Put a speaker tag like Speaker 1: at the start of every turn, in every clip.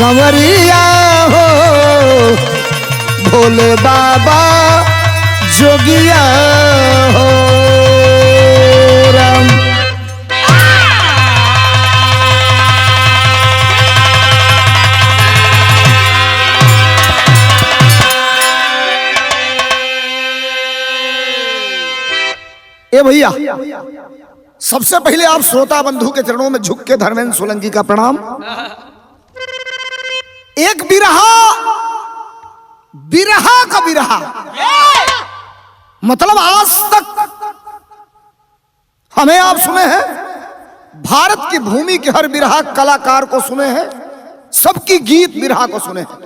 Speaker 1: संवरिया हो भोले बाबा जोगिया हो राम। ए भैया, सबसे पहले आप श्रोता बंधु के चरणों में झुक के धर्मेंद्र सोलंकी का प्रणाम। एक बिरहा का बिरहा मतलब आज तक हमें आप सुने हैं, भारत की भूमि के हर बिरहा कलाकार को सुने हैं, सबकी गीत बिरहा को सुने हैं।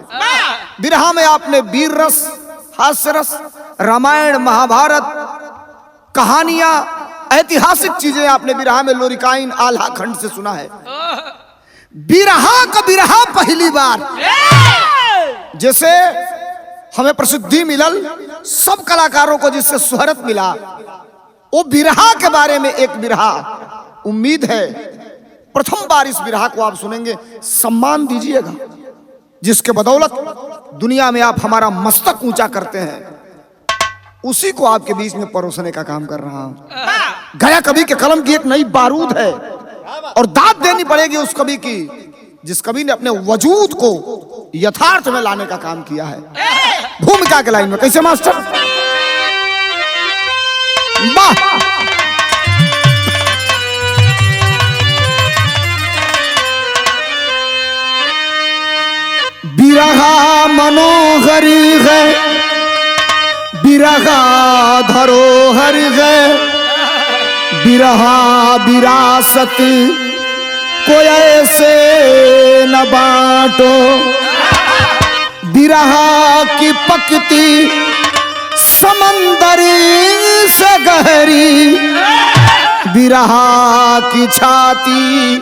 Speaker 1: बिरहा में आपने वीर रस, हास्य रस, रामायण महाभारत, कहानियां, ऐतिहासिक चीजें आपने बिरहा में लोरिकाइन आल्हा खंड से सुना है। बिरहा का बिरहा पहली बार जैसे हमें प्रसिद्धि मिलल, सब कलाकारों को जिससे शोहरत मिला, वो बिरहा के बारे में एक बिरहा उम्मीद है प्रथम बार इस बिरहा को आप सुनेंगे। सम्मान दीजिएगा जिसके बदौलत दुनिया में आप हमारा मस्तक ऊंचा करते हैं, उसी को आपके बीच में परोसने का काम कर रहा हूं। गया कवि के कलम की एक नई बारूद है और दाद देनी पड़ेगी उस कवि की जिस कवि ने अपने वजूद को यथार्थ में लाने का काम किया है। भूमिका के लाइन में कैसे मास्टर? वाह! बिरहा मनोहरी है, बिरहा धरोहर है, बिरहा विरासत को ऐसे न बांटो, बिरहा की पकती समंदर से गहरी, बिरहा की छाती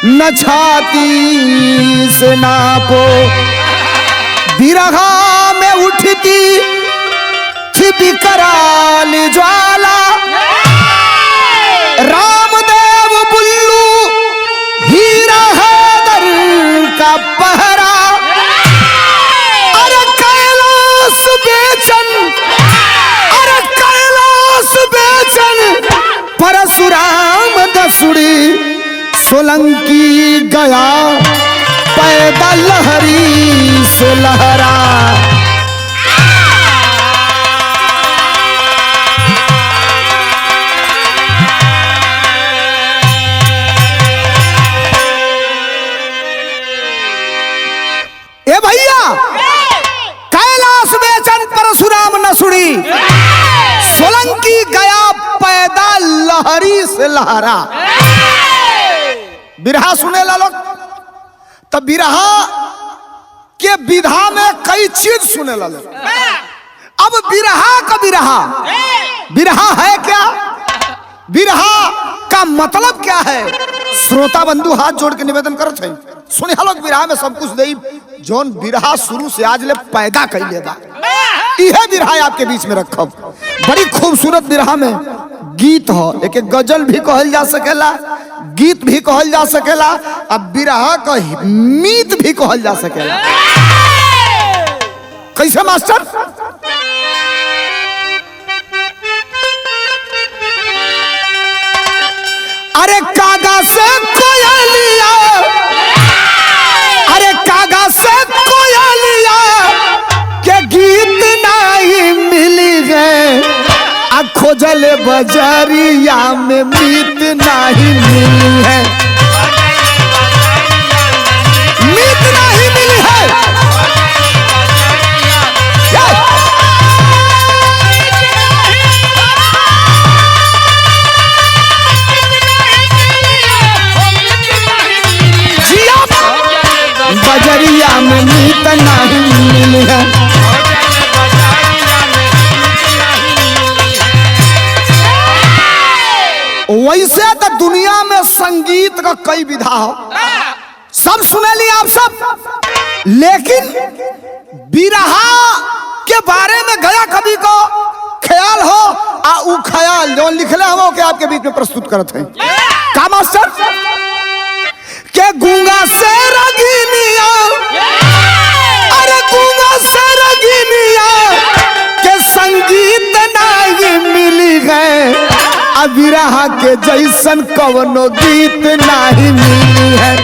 Speaker 1: न छाती से नापो, बिरहा में उठती थी विकराल ज्वाला, रामदेव बुल्लू हीरा हैदर का पहरा, अरे कैलाश बेचन, अरे कैलाश बेचन, परशुराम दसुड़ी, सोलंकी गया पैदा लहरी से लहरा। ए भैया, कैलाश बेचन परशुराम नसुड़ी, सोलंकी गया पैदा लहरी से लहरा। बिरहा सुने ला लोग, तब बिरहा के विधा में कई चीज सुने ला लोग। अब बिरहा का बिरहा, बिरहा है क्या, बिरहा का मतलब क्या है? श्रोता बंधु हाथ जोड़ के निवेदन करत है, सुने लोग बिरहा में सब कुछ दे जौन बिरहा शुरू से आज ले पैदा कर लेगा, यह बिरहा आपके बीच में रखब। बड़ी खूबसूरत बिरहा में गीत हो, एक एक गजल भी कहल जा सकेला, गीत भी कहल जा सकेला, अब बिरहा का मीत भी कहल जा सकेला। कैसे मास्टर? अरे कागा से कोयलिया, अरे कागा से कोयलिया के गीत नहीं मिली गए, खोजल बजरिया में मीत नहीं मिली है, मीत नहीं मिली है। बजरिया में मीत नहीं मिली है। वैसे तो दुनिया में संगीत का कई विधा हो, सब सुने लिए आप सब, लेकिन बिरहा के बारे में गया कवि को ख्याल हो, आ उ ख्याल जो लिखले हो के आपके बीच में प्रस्तुत करते हैं। का मास्टर? के गूंगा से रगिनिया गए अबिरहा के जैसन कवनो गीत नहीं मिली है,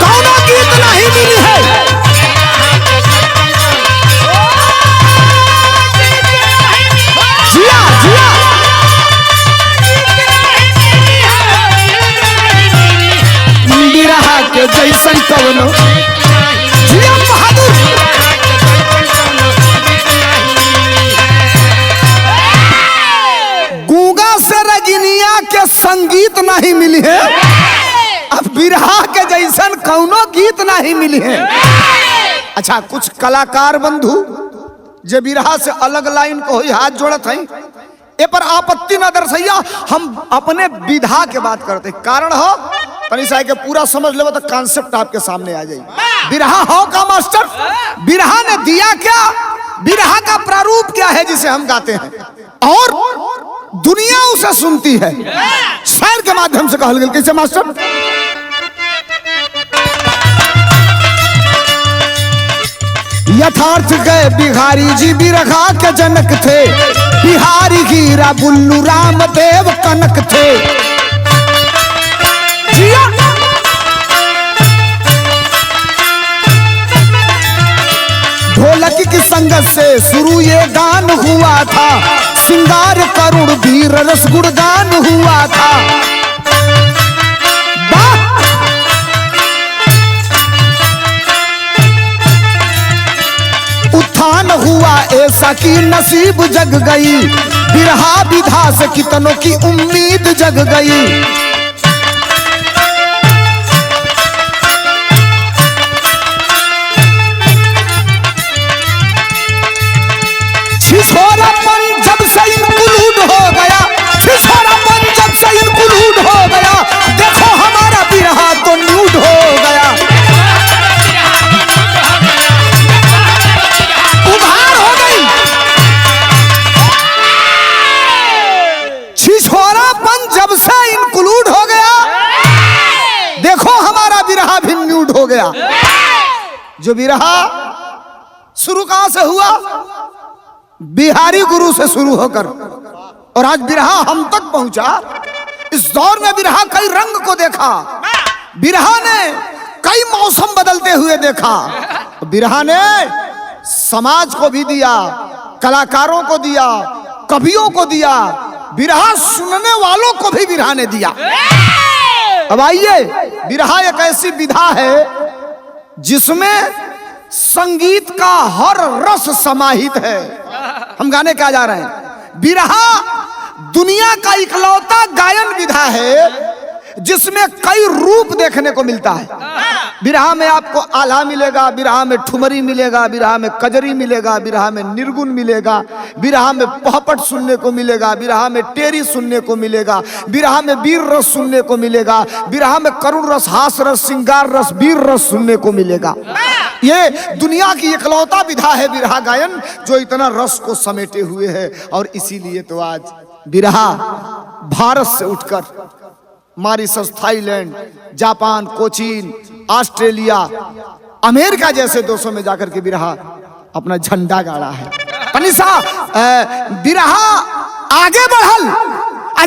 Speaker 1: कवनो गीत नहीं मिली है। जिया जिया बिरहा के जैसन कवनो, जिया बहादुर। गूंगा से रजनिया के संगीत नहीं मिली है, अब बिरहा के जैसन कौनो गीत नहीं मिली है। अच्छा, कुछ कलाकार बंधु जे बिरहा से अलग लाइन को ही हाथ जोड़त है, ए पर आपत्ति न दर्शैया, हम अपने विधा के बात करते। कारण हो तनी सा के पूरा समझ लेबो तो कॉन्सेप्ट आपके सामने आ जाए। बिरहा हो का मास्टर, बिरहा ने दिया क्या, बिरहा का प्रारूप क्या है जिसे हम गाते हैं और दुनिया उसे सुनती है। शायर के माध्यम से कहल गेल कैसे मास्टर, यथार्थ गए बिहारी जी बिरहा के जनक थे, बिहारी हीरा बुल्लू रामदेव कनक थे। ढोलक की संगत से शुरू ये गान हुआ था, सिंगार करुण वीर रस गुणगान हुआ था। उत्थान हुआ ऐसा कि नसीब जग गई, बिरहा विधा से कितनों की उम्मीद जग गई। छिछोरापन जब से इंक्लूड हो गया, छिछोरापन जब से इंक्लूड हो गया, देखो हमारा बिरहा तो न्यूड हो गया। उधार हो गई, छिछोरापन जब से इंक्लूड हो गया, देखो हमारा बिरहा भी न्यूड हो गया। जो बिरहा शुरू कहां से हुआ, बिहारी गुरु से शुरू होकर और आज बिरहा हम तक पहुंचा। इस दौर में बिरहा कई रंग को देखा, बिरहा ने कई मौसम बदलते हुए देखा, बिरहा ने समाज को भी दिया, कलाकारों को दिया, कवियों को दिया, बिरहा सुनने वालों को भी बिरहा ने दिया। अब आइए, बिरहा एक ऐसी विधा है जिसमें संगीत का हर रस समाहित है। हम गाने क्या जा रहे हैं, बिरहा दुनिया का इकलौता गायन विधा है जिसमें कई रूप देखने को मिलता है। बिरहा में आपको आल्हा मिलेगा, बिरहा में ठुमरी मिलेगा, बिरहा में कजरी मिलेगा, बिरहा में निर्गुण मिलेगा, बिरहा में पहपट सुनने को मिलेगा, बिरहा में टेरी सुनने को मिलेगा, बिरहा में वीर रस सुनने को मिलेगा, बिरहा में करुण रस, हास रस, श्रृंगार रस, वीर रस सुनने को मिलेगा। ये दुनिया की इकलौता विधा है बिरहा गायन जो इतना रस को समेटे हुए है। और इसीलिए तो आज बिरहा भारत से उठकर Mauritius, Thailand, Japan, Cochin, Australia, America जैसे देशों में जाकर के बिरहा अपना झंडा गाड़ा है। पनिसा बिरहा आगे बढ़ल,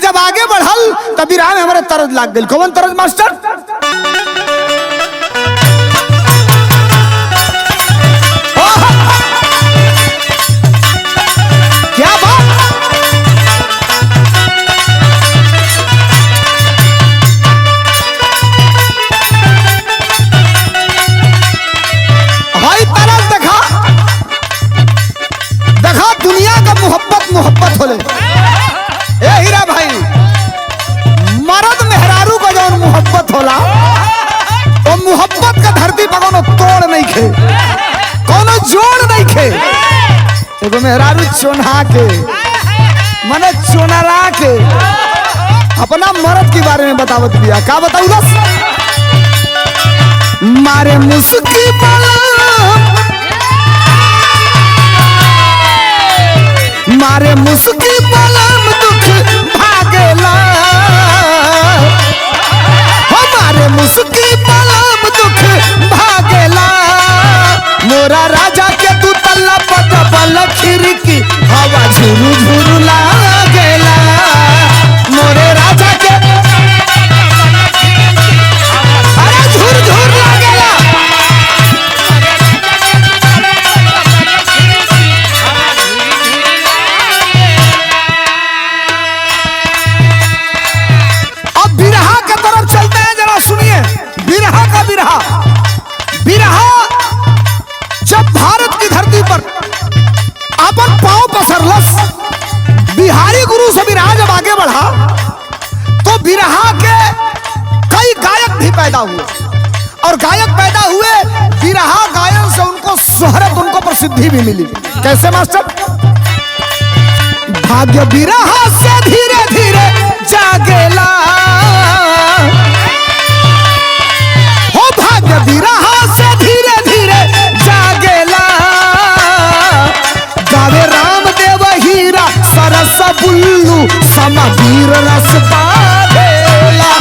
Speaker 1: जब आगे बढ़ल तब बिरहा में हमारे तरज लाग गई। कौन तरज मास्टर? क्या बात, भाई तरज देखा, देखा दुनिया का मोहब्बत होले। ए हीरा भाई, मर्द मेहरारू का जो मोहब्बत होला, वो मोहब्बत का धरती पर कोनो तोड़ नहीं खे, कोनो जोड़ नहीं खे। एगो मेहरारू चोन्हा के मने चोनरा के अपना मर्द के बारे में बतावत बिया। का बताऊ बस, मारे मुस्की मारे मुस्की पलम दुख भागेला, हमारे मुस्की पलम दुख भागेला, मोरा राजा के तू तल्ला पटबल खिड़की हवा झू झुरु झुरु लागेला मोरे राजा के अरे झुर झुर लागेला। अब बिरहा की तरफ चलते हैं, जरा सुनिए बिरहा का बिरहा। बिरहा जब भारत की धरती पर अपन पांव पसरलस, बिहारी गुरु से बिरहा जब आगे बढ़ा तो बिरहा के कई गायक भी पैदा हुए, और गायक पैदा हुए बिरहा गायन से उनको शोहरत, उनको प्रसिद्धि भी मिली। कैसे मास्टर? भाग्य बिरहा से धीरे धीरे जागेला, हो भाग्य बिरहा से धीरे धीरे जागेला। गावे रामदेव हीरा सरस बुल्लू समवीर रस बाधेला।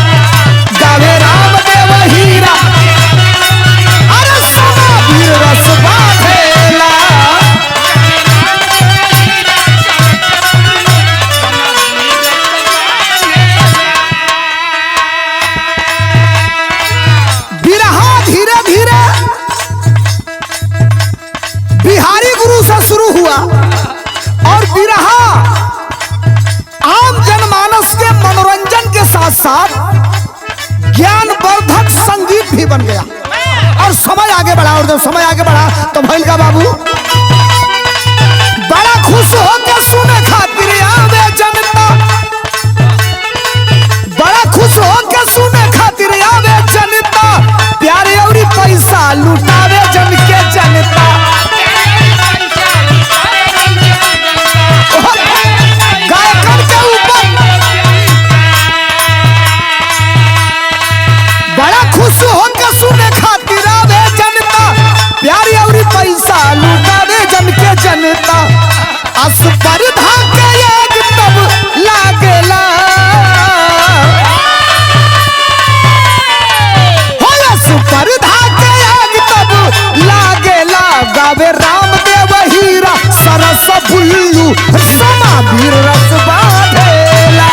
Speaker 1: गावे रामदेव हीरा अरे समवीर रस बाधेला। बिरहा धीरे धीरे बिहारी गुरु से शुरू हुआ, और बिरहा आम जनमानस के मनोरंजन के साथ साथ ज्ञानवर्धक संगीत भी बन गया। और समय आगे बढ़ा, और जब समय आगे बढ़ा तो भइल का बाबू बड़ा खुश होकर सुने खातिर आवे जनता, बड़ा खुश होकर सुने खातिर आवे जनता। प्यारे और पैसा लुटावे जन के जनता। गायकन के ऊपर बड़ा खुश होकर सुने खातिर आवे जनता। प्यारे और पैसा लुटावे जन के जनता। अस्पर्धा के एक तब लागेला, स्पर्धा के आग तब लागेला। गावे रामदेव हीरा सरस बुल्लू समावीर रस बाधेला।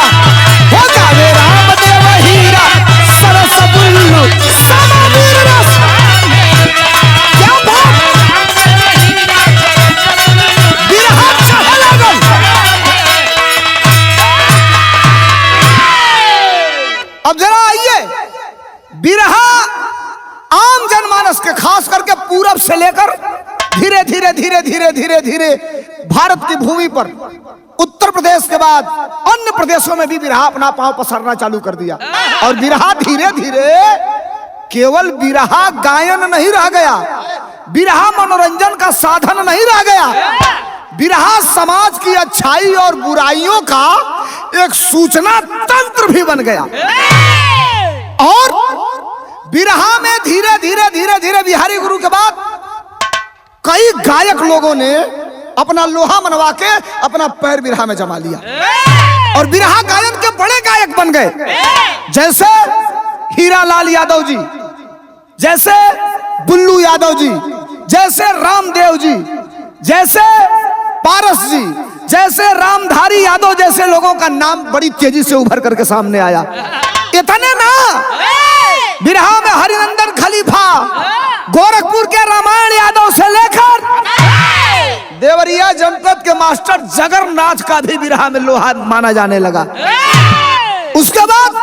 Speaker 1: हो गावे रामदेव हीरा सरस बुल्लू समावीर रस। क्या बात! बिरहा चढ़े लागल। अब जरा आइए, बिरहा आम जनमानस के खास करके पूरब से लेकर धीरे धीरे धीरे धीरे धीरे धीरे भारत की भूमि पर उत्तर प्रदेश के बाद अन्य प्रदेशों में भी बिरहा अपना पांव पसारना चालू कर दिया। और बिरहा धीरे धीरे केवल बिरहा गायन नहीं रह गया, बिरहा मनोरंजन का साधन नहीं रह गया, बिरहा समाज की अच्छाई और बुराइयों का एक सूचना तंत्र भी बन गया। और बिरहा में धीरे धीरे धीरे धीरे बिहारी गुरु के बाद कई गायक लोगों ने अपना लोहा मनवा के अपना पैर बिरहा में जमा लिया, और बिरहा गायन के बड़े गायक बन गए। जैसे हीरालाल यादव जी, जैसे बुल्लू यादव जी, जैसे रामदेव जी, जैसे पारस जी, जैसे रामधारी यादव जैसे लोगों का नाम बड़ी तेजी से उभर करके सामने आया। इतने ना, बिरहा में हरिनंदन खलीफा, गोरखपुर के रामायण यादव से लेकर देवरिया जनपद के मास्टर जगन्नाथ का भी बिरहा में लोहा माना जाने लगा। उसके बाद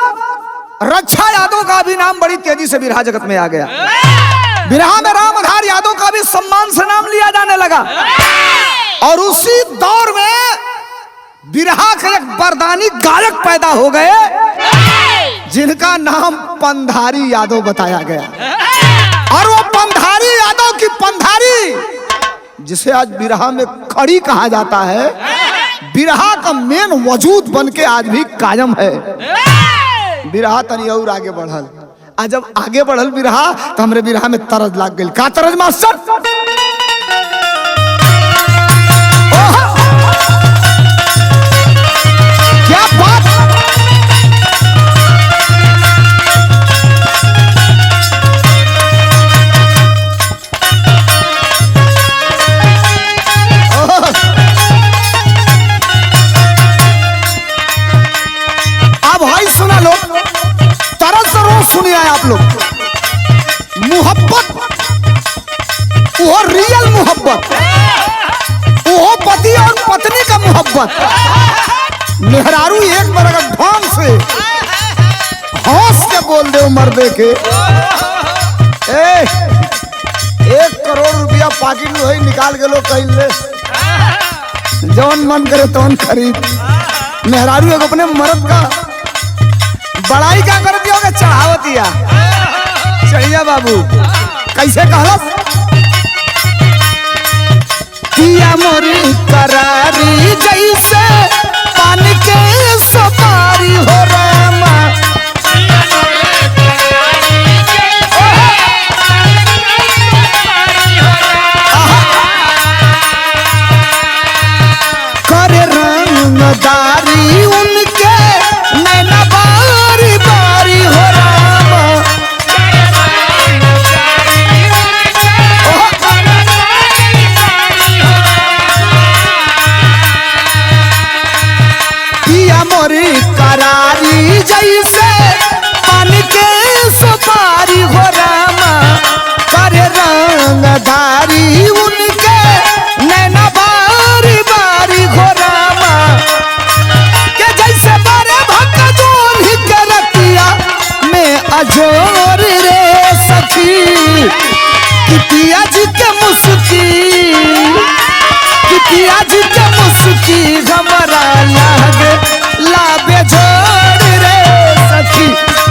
Speaker 1: रक्षा यादव का भी नाम बड़ी तेजी से बिरहा जगत में आ गया। बिरहा में रामधार यादव का भी सम्मान से नाम लिया जाने लगा। और उसी दौर में बिरहा के एक बरदानी गायक पैदा हो गए जिनका नाम पंधारी यादव बताया गया। और वो पंधारी यादव की पंधारी, जिसे आज बिरहा में खड़ी कहा जाता है, बिरहा का मेन वजूद बन के आज भी कायम है। बिरहा तनी और आगे बढ़ल, आज जब आगे बढ़ल बिरहा तो हमरे बिरहा में तरज लाग गई। का तरज मास्टर? क्या बात! लोग। मोहब्बत वो रियल मोहब्बत, वो पति और पत्नी का मोहब्बत। मेहरारू एक बार अगर ढंग से हंस के बोल दे मर्दे के 1 करोड़ रुपया पॉकेट में ही निकाल के लोग कहीं ले, जौन मन करे तौन खरीद। मेहरारू एक अपने मर्द का बड़ाई क्या कर दिया होगा, चढ़ाव दिया। चढ़िया बाबू कैसे कहलस, पिया मोरी करारी जैसे पानी के सफारी हो रामा। करे रंगदारी उनके नैना बारी बारी हो रामा। पिया मोरी करारी जैसे पानी के सफारी हो रामा। करे रंगदारी उनके नैना बारी बारी हो रामा। के जैसे बारे भक्त जोन ही के रतिया में अजोर रे सखी। कि पिया जी के मुस्की, कि पिया जी के मुस्की हमारा लागे लाबे जोड़ रे सखी।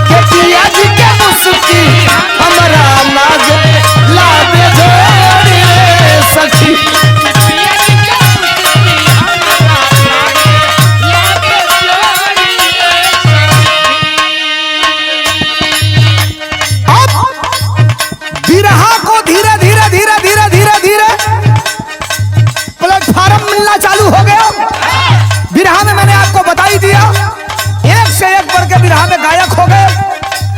Speaker 1: के पिया जी के मुस्की हमारा लागे लाबे जोड़ रे सखी। बिरहा को धीरे धीरे धीरे धीरे धीरे धीरे प्लेटफार्म मिलना चालू हो गया। बिरहा में मैंने आपको बता ही दिया, एक से एक बढ़ के बिरहा में गायक हो गए।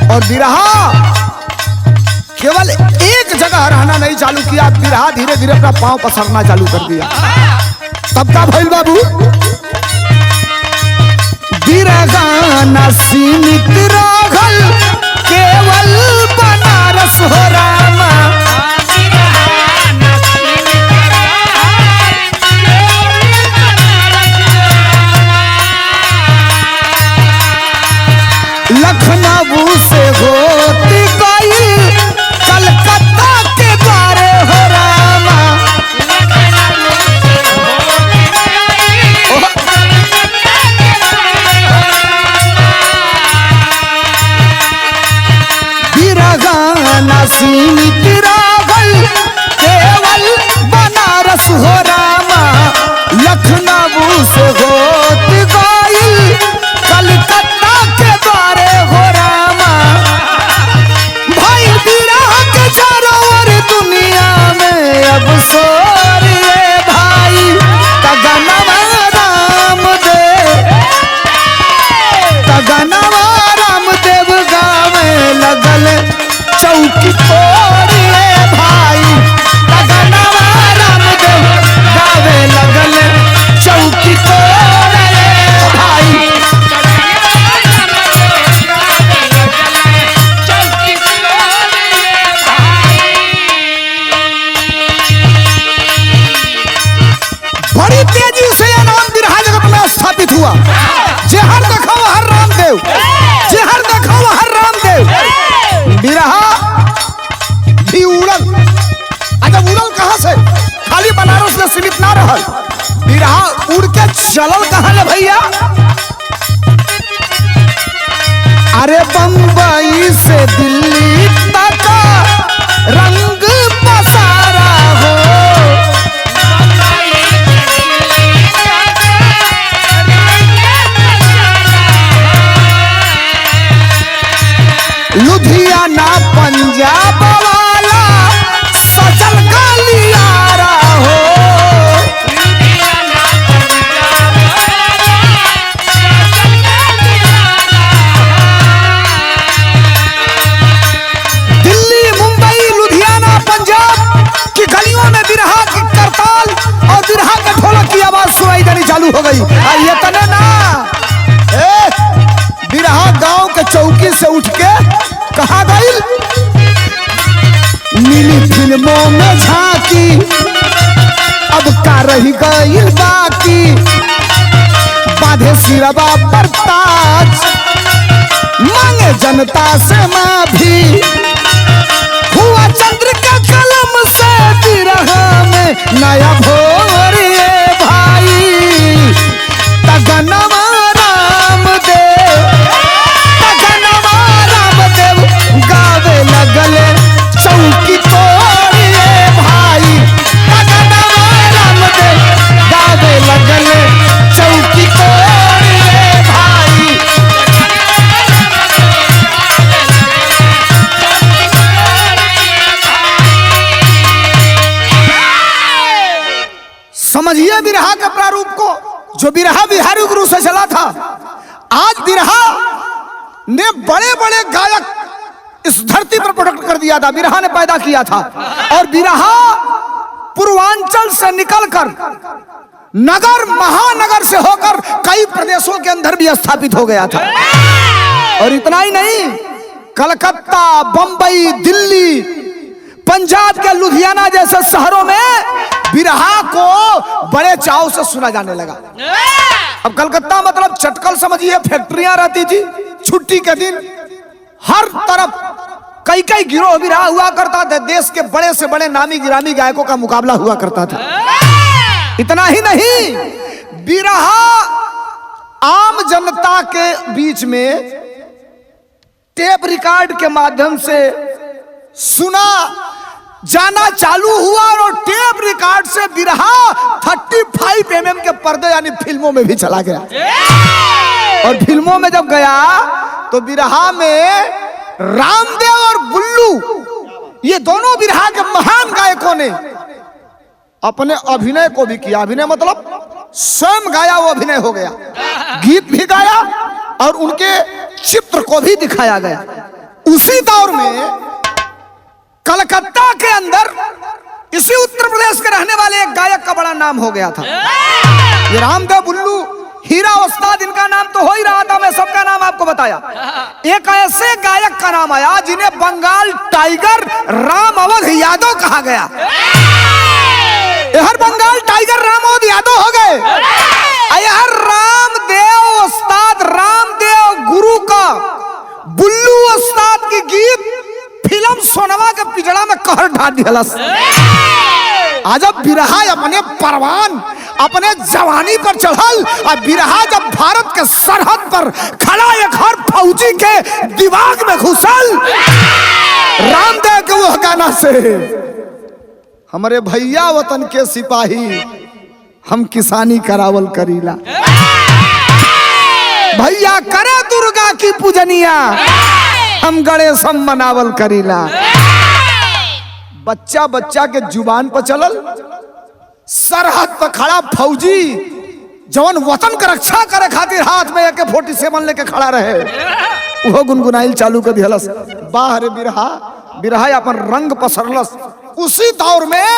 Speaker 1: और बिरहा केवल एक जगह रहना नहीं चालू किया, बिरहा धीरे धीरे अपना पांव पसरना चालू कर दिया। तब का भइल बाबू, बिरगाना सीमित राघल केवल बनारस हो रामा। लखनऊ से होती गई कलकत्ता के बारे हो रामा। बिरगाना सीमित राघल केवल बनारस हो रामा। लखनऊ से होती गई कलकत्ता के बारे हो रामा। भाई बिरहा के चारों ओर दुनिया में अब सोर रे भाई। तगनवा राम देव, तगनवा राम देव गावे लगल चौकी तोड़ रे भाई। तगनवा राम देव गावे लगल चौकी तोड़ रे भाई। बड़ी तेजी से यह नाम बिरहा जगत में स्थापित हुआ। जहर देखो हर रामदेव, जहर देखो हर रामदेव। बिरहा भी उड़ल। अच्छा उड़ल कहाँ से, खाली बनारस में सीमित ना रहल। बिरहा उड़ के चलल कहाँ ले भैया, अरे बम्बई से दिल्ली तक रंग पसारा हो। लुधियाना पंजाब वाला सजल गलियारा हो। दिल्ली मुंबई लुधियाना पंजाब की गलियों में बिरहा की करताल और बिरहा के ढोलक की आवाज सुनाई देनी चालू हो गई। ये तने ना बिरहा गांव के चौकी से उठ उठ के कहा गई, मिली फिल्मों में झांकी अब का रही गई बाकी, बांधे सिरवा पर ताज मांगे जनता से माफी, हुआ चंद्र का कलम से विरह में नया भोर ये भाई, तगनवा रामदेव गावे लगले चौकी तोड़ ये भाई, तगनवा रामदेव गावे लगले चौकी तोड़ ये भाई। समझिए बिरहा के प्रारूप को, जो बिरहा बिहारी गुरु से चला था। आज बिरहा ने बड़े बड़े गायक इस धरती पर प्रोडक्ट कर दिया था, बिरहा ने पैदा किया था। और बिरहा पूर्वांचल से निकलकर नगर महानगर से होकर कई प्रदेशों के अंदर भी स्थापित हो गया था। और इतना ही नहीं, कलकत्ता, बंबई, दिल्ली, पंजाब के लुधियाना जैसे शहरों में बिरहा को बड़े चाव से सुना जाने लगा। अब कलकत्ता मतलब चटकल समझिए, फैक्ट्रियां रहती थी, छुट्टी के दिन हर तरफ कई कई गिरोह बिरहा हुआ करता था। देश के बड़े से बड़े नामी गिरामी गायकों का मुकाबला हुआ करता था। इतना ही नहीं, बिरहा आम जनता के बीच में टेप रिकॉर्ड के माध्यम से सुना जाना चालू हुआ और टेप रिकॉर्ड से बिरहा 35 mm के पर्दे यानी फिल्मों में भी चला गया। और फिल्मों में जब गया तो बिरहा में रामदेव और बुल्लू, ये दोनों बिरहा के महान गायकों ने अपने अभिनय को भी किया। अभिनय मतलब स्वयं गाया, वो अभिनय हो गया, गीत भी गाया और उनके चित्र को भी दिखाया गया। उसी दौर में कलकत्ता के अंदर इसी उत्तर प्रदेश के रहने वाले एक गायक का बड़ा नाम हो गया था। ये रामदेव, बुल्लू, हीरा उस्ताद, इनका नाम तो हो ही रहा था, मैं सबका नाम आपको बताया। एक ऐसे गायक का नाम आया जिन्हें बंगाल टाइगर राम अवध यादव कहा गया। हर बंगाल टाइगर राम अवध यादव हो गए। हर रामदेव उस्ताद, रामदेव गुरु का बुल्लू उस्ताद की गीत फिल्म सोनवा के पिजड़ा में कहर ढा दिलस। आज अब बिरहा अपने परवान, अपने जवानी पर चढ़ल, और बिरहा जब भारत के सरहद पर खड़ा एक हर फौजी के दिमाग में घुसल, रामदेव के वो गाना से, हमारे भैया वतन के सिपाही हम किसानी करावल करीला, भैया करे दुर्गा की पूजनिया हम गणेश हम मनावल करीला। बच्चा बच्चा के जुबान पर चलल, सरहद पर खड़ा फौजी जवन वतन का रक्षा करे खातिर हाथ में AK-47 लेके खड़ा रहे, वो गुनगुनाइल चालू कर दिहलस, बाहर बिरहा, बिरहा अपन रंग पसरलस। उसी दौर में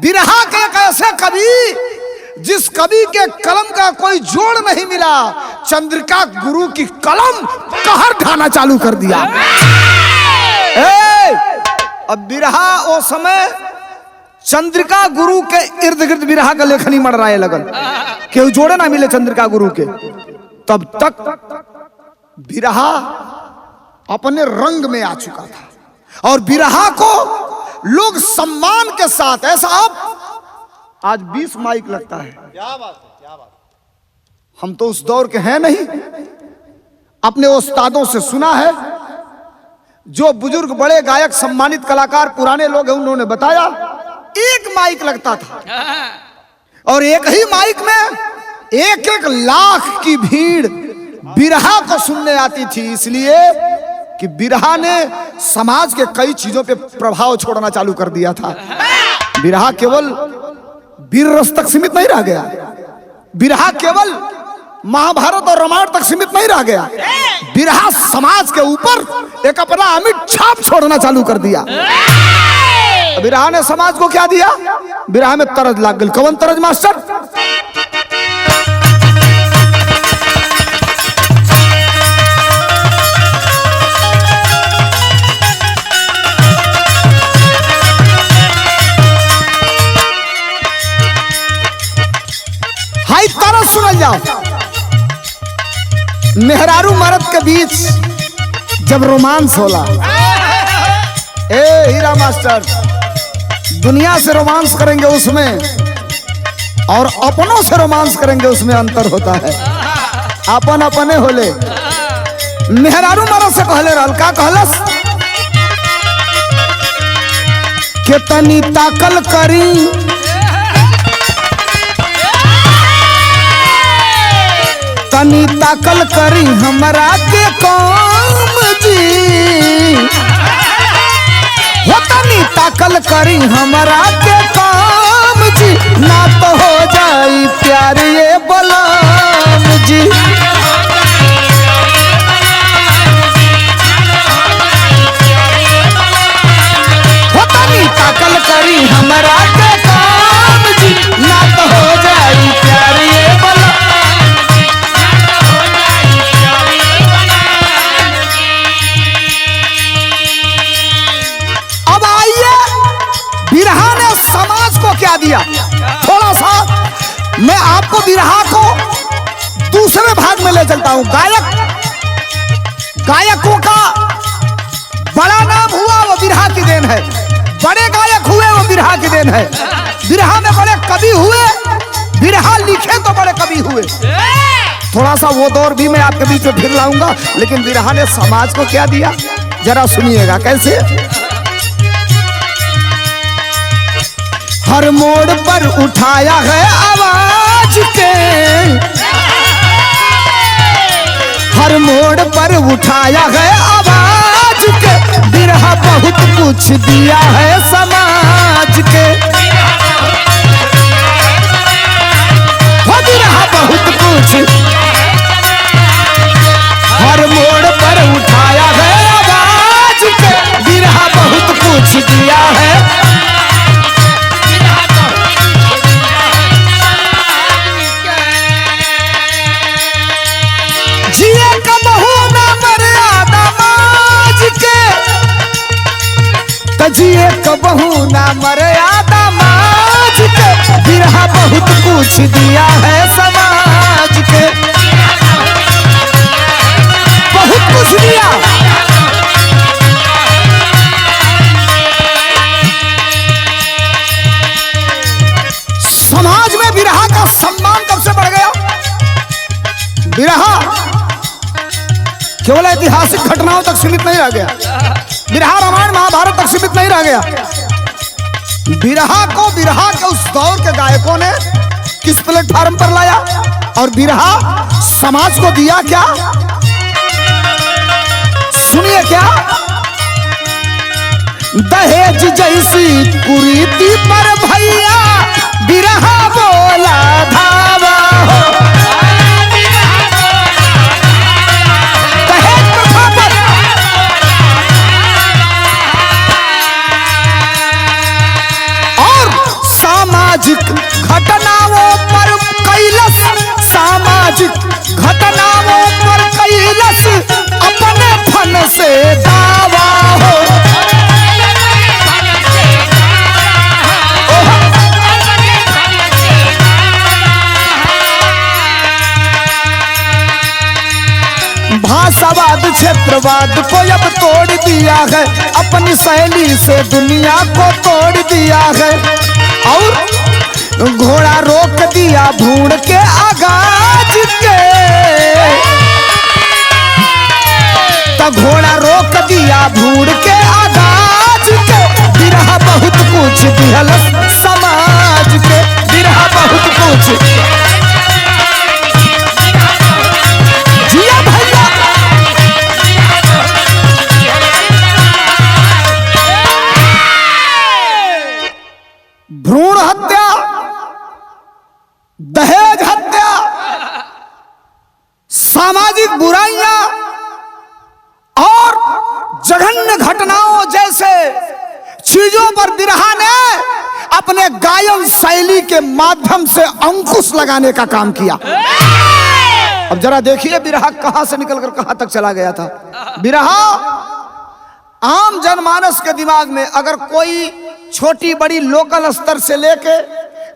Speaker 1: बिरहा के एक ऐसे कवि जिस कवि के कलम का कोई जोड़ नहीं मिला, चंद्रिका गुरु की कलम कहर ढाना चालू कर दिया। अब बिरहा वो समय चंद्रिका गुरु के इर्द गिर्द बिरहा का लेखनी मड़राए लगन, केहू जोड़े ना मिले चंद्रिका गुरु के। तब तक बिरहा अपने रंग में आ चुका था और बिरहा को लोग सम्मान के साथ, ऐसा अब आज 20 माइक लगता है, क्या बात है, क्या बात। हम तो उस दौर के हैं नहीं, अपने उस्तादों से सुना है, जो बुजुर्ग बड़े गायक सम्मानित कलाकार पुराने लोग हैं उन्होंने बताया, एक माइक लगता था और एक ही माइक में 1-1 लाख की भीड़ बिरहा को सुनने आती थी। इसलिए कि बिरहा ने समाज के कई चीजों पे प्रभाव छोड़ना चालू कर दिया था। बिरहा केवल वीर रस तक सीमित नहीं रह गया, बिरहा केवल महाभारत और रामायण तक सीमित नहीं रह गया, बिरहा समाज के ऊपर एक अपना अमिट छाप छोड़ना चालू कर दिया। बिरहा ने समाज को क्या दिया? बिरहा में तरज लाग गई। कौन तरज मास्टर? मेहरारू मर्द के बीच जब रोमांस होला, ए हीरा मास्टर, दुनिया से रोमांस करेंगे उसमें और अपनों से रोमांस करेंगे उसमें अंतर होता है। अपन अपने होले। मेहरारू मर्द से कहले रहल, का कहलस के तनी ताकल करी, तनी ताकल करी हमरा के काम जी, हो तनी ताकल करी हमरा के काम जी, ना तो हो जाई प्यार ये बलाम जी। हो तनी ताकल करी हमरा के काम जी, ना तो हो जाई प्यार ये बलाम। बिरहा ने समाज को क्या दिया, थोड़ा सा मैं आपको बिरहा को दूसरे भाग में ले चलता हूं। गायकों का बड़ा नाम हुआ वो बिरहा की देन है, बड़े गायक हुए वो बिरहा की देन है। बिरहा में बड़े कवि हुए, बिरहा लिखे तो बड़े कवि हुए। थोड़ा सा वो दौर भी मैं आपके बीच में फिर लाऊंगा, लेकिन बिरहा ने समाज को क्या दिया जरा सुनिएगा कैसे। हर मोड़ पर उठाया है आवाज के, हर मोड़ पर उठाया है आवाज के, बिरहा बहुत कुछ दिया है समाज के। हो बिरहा बहुत कुछ, हर मोड़ पर उठाया है आवाज के, बिरहा बहुत कुछ दिया है। जिए कबहू ना मर्यादा माज के, बिरहा बहुत कुछ दिया है समाज के, बहुत कुछ दिया। समाज में बिरहा का सम्मान कब से बढ़ गया। बिरहा केवल ऐतिहासिक घटनाओं तक सीमित नहीं रह गया, बिरहा रामायण महाभारत तक सीमित नहीं रह गया। बिरहा को, बिरहा के उस दौर के गायकों ने किस प्लेटफार्म पर लाया और बिरहा समाज को दिया क्या, सुनिए क्या। दहेज जैसी कुरीति पर भैया बिरहा बोला धावा हो, सामाजिक घटनाओं पर कैलस, सामाजिक घटनाओं पर कैलस अपने फन से दावा हो। भाषावाद क्षेत्रवाद को अब तोड़ दिया है, अपनी शैली से दुनिया को तोड़ दिया है, और घोड़ा रोक दिया भूड़ के आगाज के, तो घोड़ा रोक दिया भूड़ के आगाज के, बिरहा बहुत कुछ दिहल समाज के, बिरहा बहुत कुछ। जिया भैया भ्रूण हत्या, दहेज हत्या, सामाजिक बुराइयां और जघन्य घटनाओं जैसे चीजों पर बिरहा ने अपने गायन शैली के माध्यम से अंकुश लगाने का काम किया। अब जरा देखिए बिरहा कहां से निकलकर कहां तक चला गया था। बिरहा आम जनमानस के दिमाग में अगर कोई छोटी बड़ी लोकल स्तर से लेके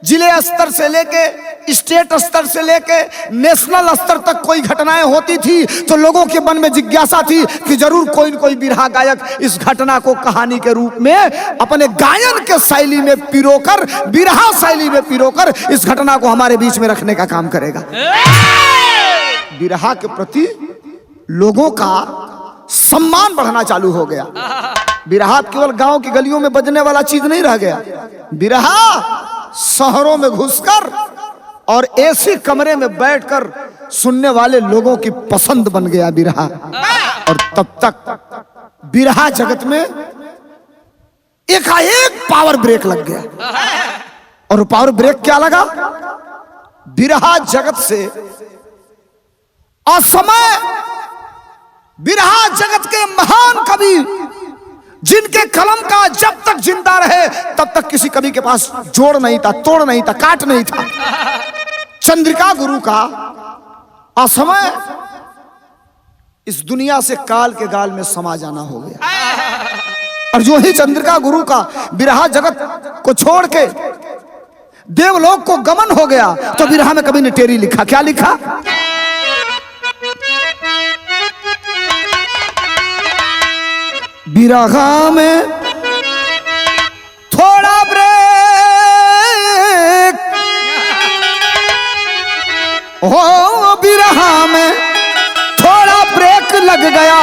Speaker 1: जिले स्तर से लेके स्टेट स्तर से लेके नेशनल स्तर तक कोई घटनाएं होती थी तो लोगों के मन में जिज्ञासा थी कि जरूर कोई न कोई बिरहा गायक इस घटना को कहानी के रूप में अपने गायन के शैली में पिरोकर, बिरहा शैली में पिरोकर इस घटना को हमारे बीच में रखने का काम करेगा। बिरहा के प्रति लोगों का सम्मान बढ़ना चालू हो गया। बिरहा केवल गांव की गलियों में बजने वाला चीज नहीं रह गया। बिरहा शहरों में घुसकर और ऐसे कमरे में बैठकर सुनने वाले लोगों की पसंद बन गया बिरहा। और तब तक बिरहा जगत में एकाएक पावर ब्रेक लग गया। और पावर ब्रेक क्या लगा? बिरहा जगत से असमय बिरहा जगत के महान कवि जिनके कलम का जब तक जिंदा रहे तब तक किसी कवि के पास जोड़ नहीं था, तोड़ नहीं था, काट नहीं था। चंद्रिका गुरु का असमय इस दुनिया से काल के गाल में समा जाना हो गया। और जो ही चंद्रिका गुरु का बिरहा जगत को छोड़ के देवलोक को गमन हो गया तो बिरहा में कवि ने टेरी लिखा। क्या लिखा? बिरहा में थोड़ा ब्रेक हो, बिरहा में थोड़ा ब्रेक लग गया।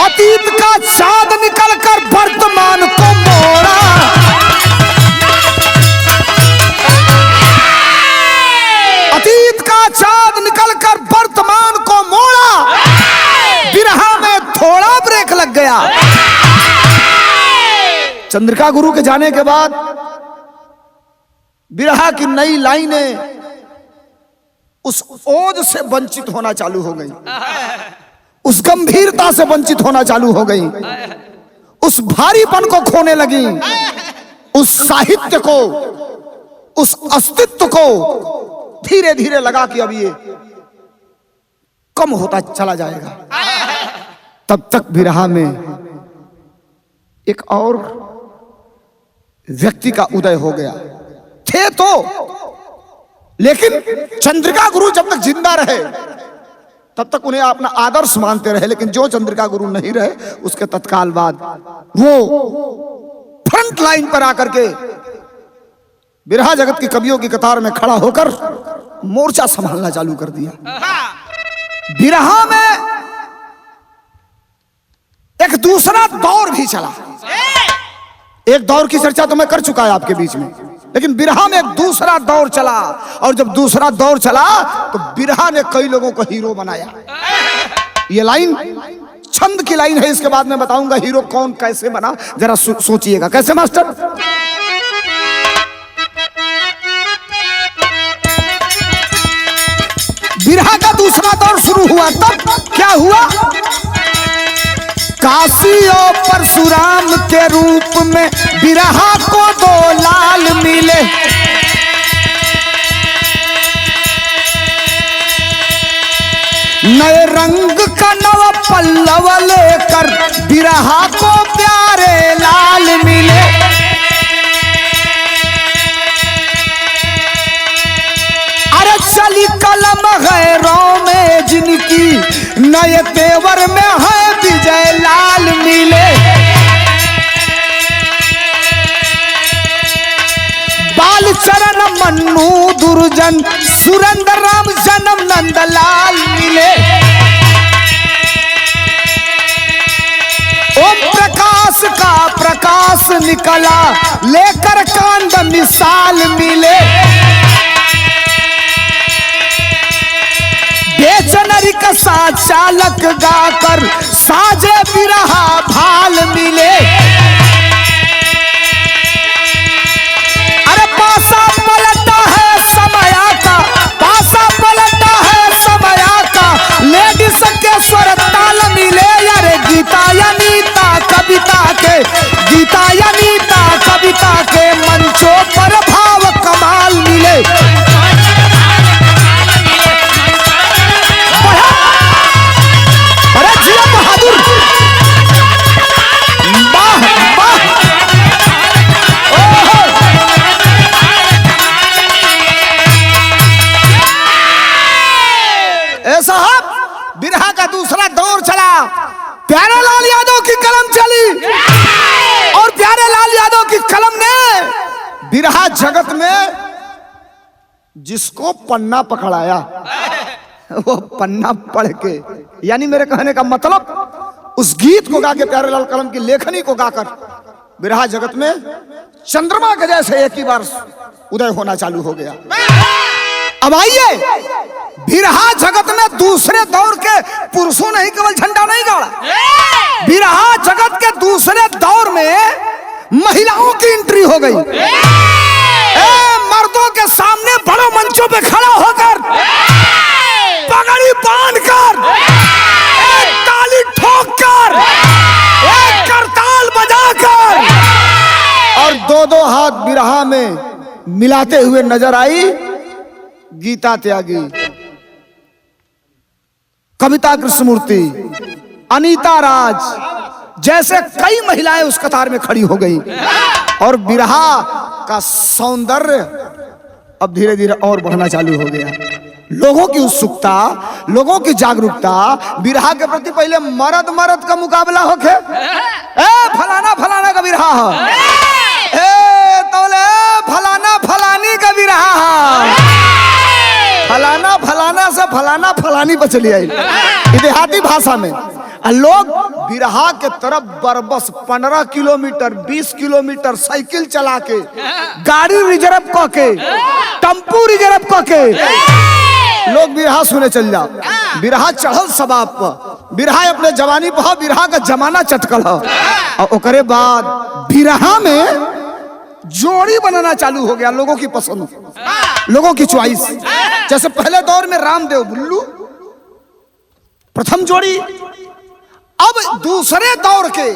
Speaker 1: अतीत का चाँद निकलकर वर्तमान को मोड़ा। अतीत का चाँद निकलकर वर्तमान को मोड़ा। बिरहा में थोड़ा ब्रेक लग गया। चंद्रिका गुरु के जाने के बाद बिरहा की नई लाइनें उस ओज से वंचित होना चालू हो गई, उस गंभीरता से वंचित होना चालू हो गई, उस भारीपन को खोने लगी, उस साहित्य को, उस अस्तित्व को धीरे धीरे लगा कि अब ये कम होता चला जाएगा। तब तक बिरहा में एक और व्यक्ति का उदय हो गया। थे तो, लेकिन चंद्रिका गुरु जब तक जिंदा रहे तब तक उन्हें अपना आदर्श मानते रहे, लेकिन जो चंद्रिका गुरु नहीं रहे उसके तत्काल बाद वो फ्रंट लाइन पर आकर के बिरहा जगत की कवियों की कतार में खड़ा होकर मोर्चा संभालना चालू कर दिया। बिरहा में एक दूसरा दौर भी चला। एक दौर की चर्चा तो मैं कर चुका है आपके बीच में, लेकिन बिरहा में एक दूसरा दौर चला। और जब दूसरा दौर चला तो बिरहा ने कई लोगों को हीरो बनाया। ये लाइन छंद की लाइन है, इसके बाद मैं बताऊंगा हीरो कौन कैसे बना। जरा सोचिएगा। कैसे मास्टर? बिरहा का दूसरा दौर शुरू हुआ तब क्या हुआ? काशी और परशुराम के रूप में बिरहा को दो लाल मिले। नए रंग का नवा पल्लव लेकर बिरहा को प्यारे लाल मिले। अरे चली कलम गैरों में जिनकी नए तेवर में है विजय लाल मिले। बाल चरण मन्नू दुर्जन सुरेंद्र राम जन्म नंदलाल मिले। ओम प्रकाश का प्रकाश निकला लेकर कांद मिसाल मिले। बेचनरी का चालक गाकर साजे बिरहा भाल मिले। अरे पासा पलटा है समया का, पासा पलटा है समया का, लेडीज के स्वर ताल मिले। अरे गीता या नीता कविता के, गीता या नीता कविता के मंचों पर भाव कमाल मिले। अरे जिया बहादुर बिरहा जगत में जिसको पन्ना पकड़ाया वो पन्ना पढ़ के, यानी मेरे कहने का मतलब उस गीत को गा के प्यारेलाल कलम की लेखनी को गाकर बिरहा जगत में चंद्रमा के जैसे एक ही बार उदय होना चालू हो गया। अब आइए, बिरहा जगत में दूसरे दौर के पुरुषों ने ही केवल झंडा नहीं गाड़ा, बिरहा जगत के दूसरे दौर में महिलाओं की एंट्री हो गई। मर्दों के सामने बड़ों मंचों पे खड़ा होकर पगड़ी बांधकर ताली ठोककर करताल बजाकर और दो दो हाथ बिरहा में मिलाते हुए नजर आई गीता त्यागी, कविता कृष्णमूर्ति, अनीता राज जैसे कई महिलाएं उस कतार में खड़ी हो गई और बिरहा का सौंदर्य अब धीरे धीरे और बढ़ना चालू हो गया। लोगों की उत्सुकता, लोगों की जागरूकता बिरहा के प्रति, पहले मर्द मर्द का मुकाबला होके फलाना फलाना का बिरहा हो, तोले फलाना फलानी का बिरहा, फलाना फलाना से फलाना फलानी पर चली आई देहाती भाषा में। लोग बिरहा के तरफ बरबस 15 किलोमीटर 20 किलोमीटर साइकिल चला के, गाड़ी रिजर्व करके, टेम्पू रिजर्व करके लोग बिरहा सुने चल जाओ। बिरहा चढ़ल सबाब पर, बिरहा अपने जवानी पर, बिरहा का जमाना चटकल हो और ओकरे बाद बिरहा में जोड़ी बनाना चालू हो गया। लोगों की पसंद, लोगों की चॉइस। जैसे पहले दौर में रामदेव बुल्लू प्रथम जोड़ी, अब दूसरे दौर के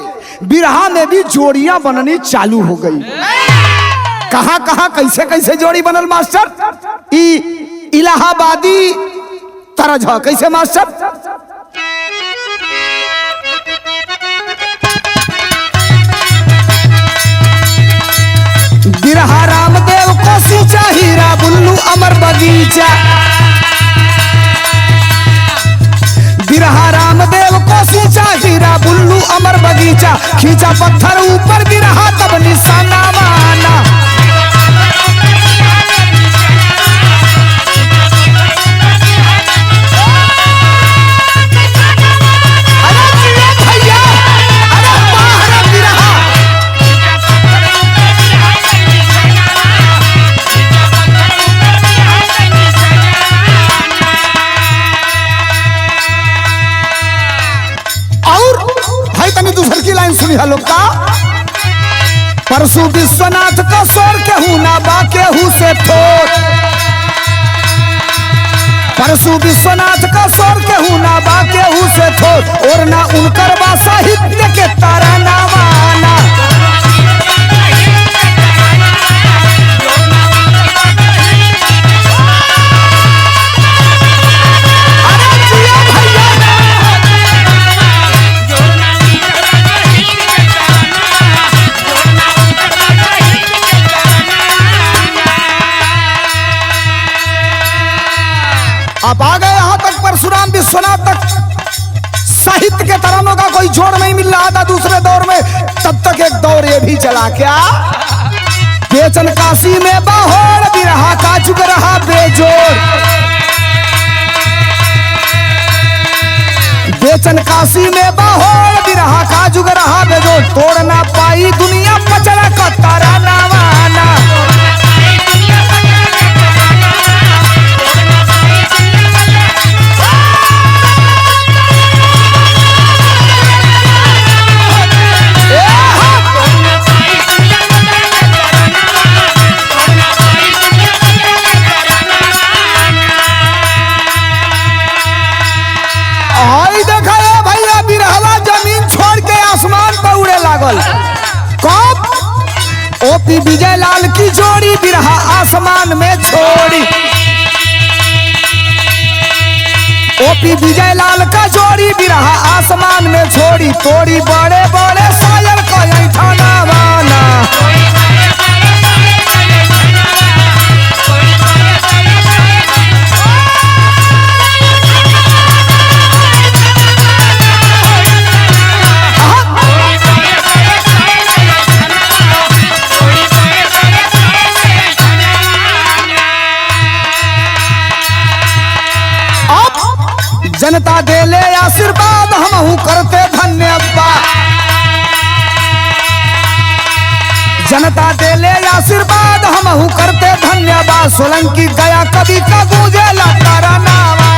Speaker 1: बिरहा में भी जोड़ियां बननी चालू हो गई। कहां कहां कैसे कैसे जोड़ी बनल मास्टर? इलाहाबादी तरज कैसे मास्टर? बिरहा रामदेव को सींचा हीरा बुल्लू अमर बगीचा, बिरहा रामदेव को सींचा हीरा बुल्लू अमर बगीचा, खींचा पत्थर ऊपर बिरहा तब निशाना माना। दूसर की लाइन सुनी है लोग का, परसु विश्वनाथ का स्वर केहू ना बा केहू से थोर, परसु विश्वनाथ का स्वर केहू ना बा केहू से थोर, और ना उनकर बा साहित्य के तारा ना माना। आप आ गए यहां तक, परशुराम विश्वनाथ तक साहित्य के तरानों का कोई जोड़ नहीं मिल रहा था दूसरे दौर में। तब तक एक दौर ये भी चला क्या, बेचन काशी में बाहोर बिरहा का चुक रहा बेजोड़, बेचन काशी में बाहोर बिरहा का जुग रहा बेजोड़, तोड़ ना पाई दुनिया पचड़ा का तारा नावाना। ओपी विजय लाल की जोड़ी बिरहा आसमान में छोड़ी, ओपी विजय लाल का जोड़ी बिरहा आसमान में छोड़ी, तोड़ी बड़े बड़े शायर को ऐठाना वाना। करते धन्यवाद। जनता दे ले आशीर्वाद हमहू करते धन्यवाद। सोलंकी गया कभी का गूंजे तारा नावाना।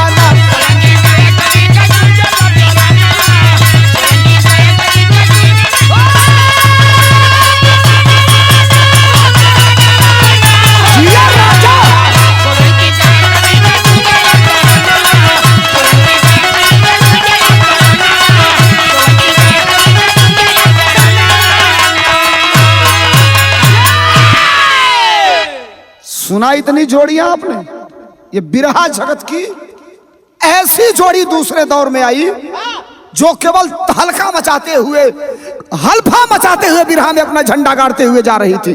Speaker 1: सुना इतनी जोड़ियां आपने? ये बिरहा जगत की ऐसी जोड़ी दूसरे दौर में आई जो केवल तहलका मचाते हुए, हल्फा मचाते हुए बिरहा में अपना झंडा गाड़ते हुए जा रही थी।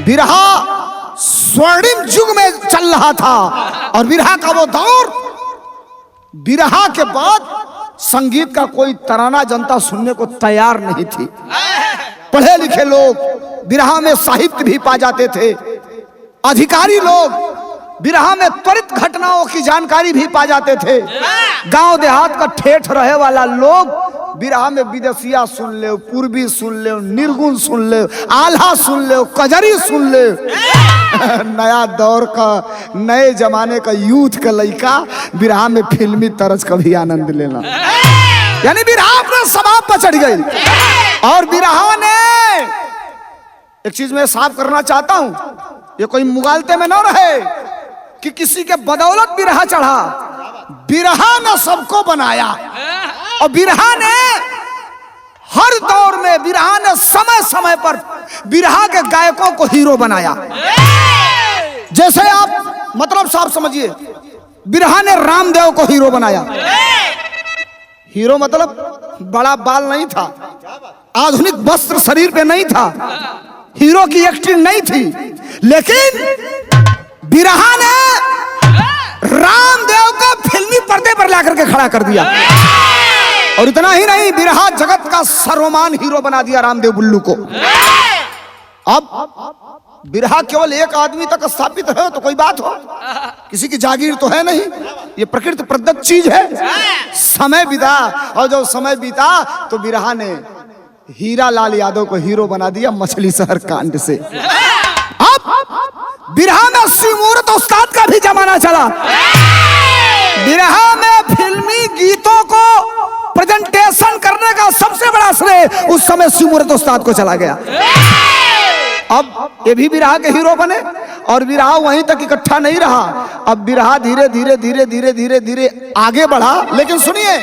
Speaker 1: बिरहा स्वर्णिम युग में चल रहा था और बिरहा का वो दौर, बिरहा के बाद संगीत का कोई तराना जनता सुनने को तैयार नहीं थी। पढ़े लिखे लोग बिरहा में साहित्य भी पा जाते थे, अधिकारी लोग बिरहा में त्वरित घटनाओं की जानकारी भी पा जाते थे। गांव देहात का ठेठ रहे वाला लोग बिरहा में विदेशिया सुन ले, पूर्वी सुन ले, निर्गुण सुन ले, आल्हा सुन ले, कजरी सुन ले। नया दौर का, नए जमाने का यूथ का लड़का बिरहा में फिल्मी तरज का भी आनंद लेना, यानी बिरहा अपने सबाब पर चढ़ गई। और बिरहा ने एक चीज मैं साफ करना चाहता हूं, ये कोई मुगालते में ना रहे कि किसी के बदौलत बिरहा चढ़ा। बिरहा ने सबको बनाया और बिरहा ने हर दौर में, बिरहा ने समय समय पर बिरहा के गायकों को हीरो बनाया। जैसे आप मतलब साफ समझिए, बिरहा ने रामदेव को हीरो बनाया। हीरो मतलब बड़ा बाल नहीं था, आधुनिक वस्त्र शरीर पे नहीं था, हीरो की एक्टिंग नहीं थी, लेकिन बिरहा ने रामदेव को फिल्मी पर्दे पर लाकर के खड़ा कर दिया। और इतना ही नहीं, बिरहा जगत का सर्वमान हीरो बना दिया रामदेव बुल्लू को। अब बिरहा केवल एक आदमी तक स्थापित है तो कोई बात हो, किसी की जागीर तो है नहीं, ये प्रकृति प्रदत्त चीज है। समय बीता और जब समय बीता तो बिरहा ने हीरा लाल यादव को हीरो बना दिया मछली शहर कांड से। अब बिरहा में सिमूरत उस्ताद का भी जमाना चला। बिरहा में फिल्मी गीतों को प्रेजेंटेशन करने का सबसे बड़ा श्रेय उस समय सिमूरत उस्ताद को चला गया। अब ये भी बिरहा के हीरो बने और बिरहा वहीं तक इकट्ठा नहीं रहा। अब बिरहा धीरे धीरे धीरे धीरे धीरे धीरे आगे बढ़ा। लेकिन सुनिए,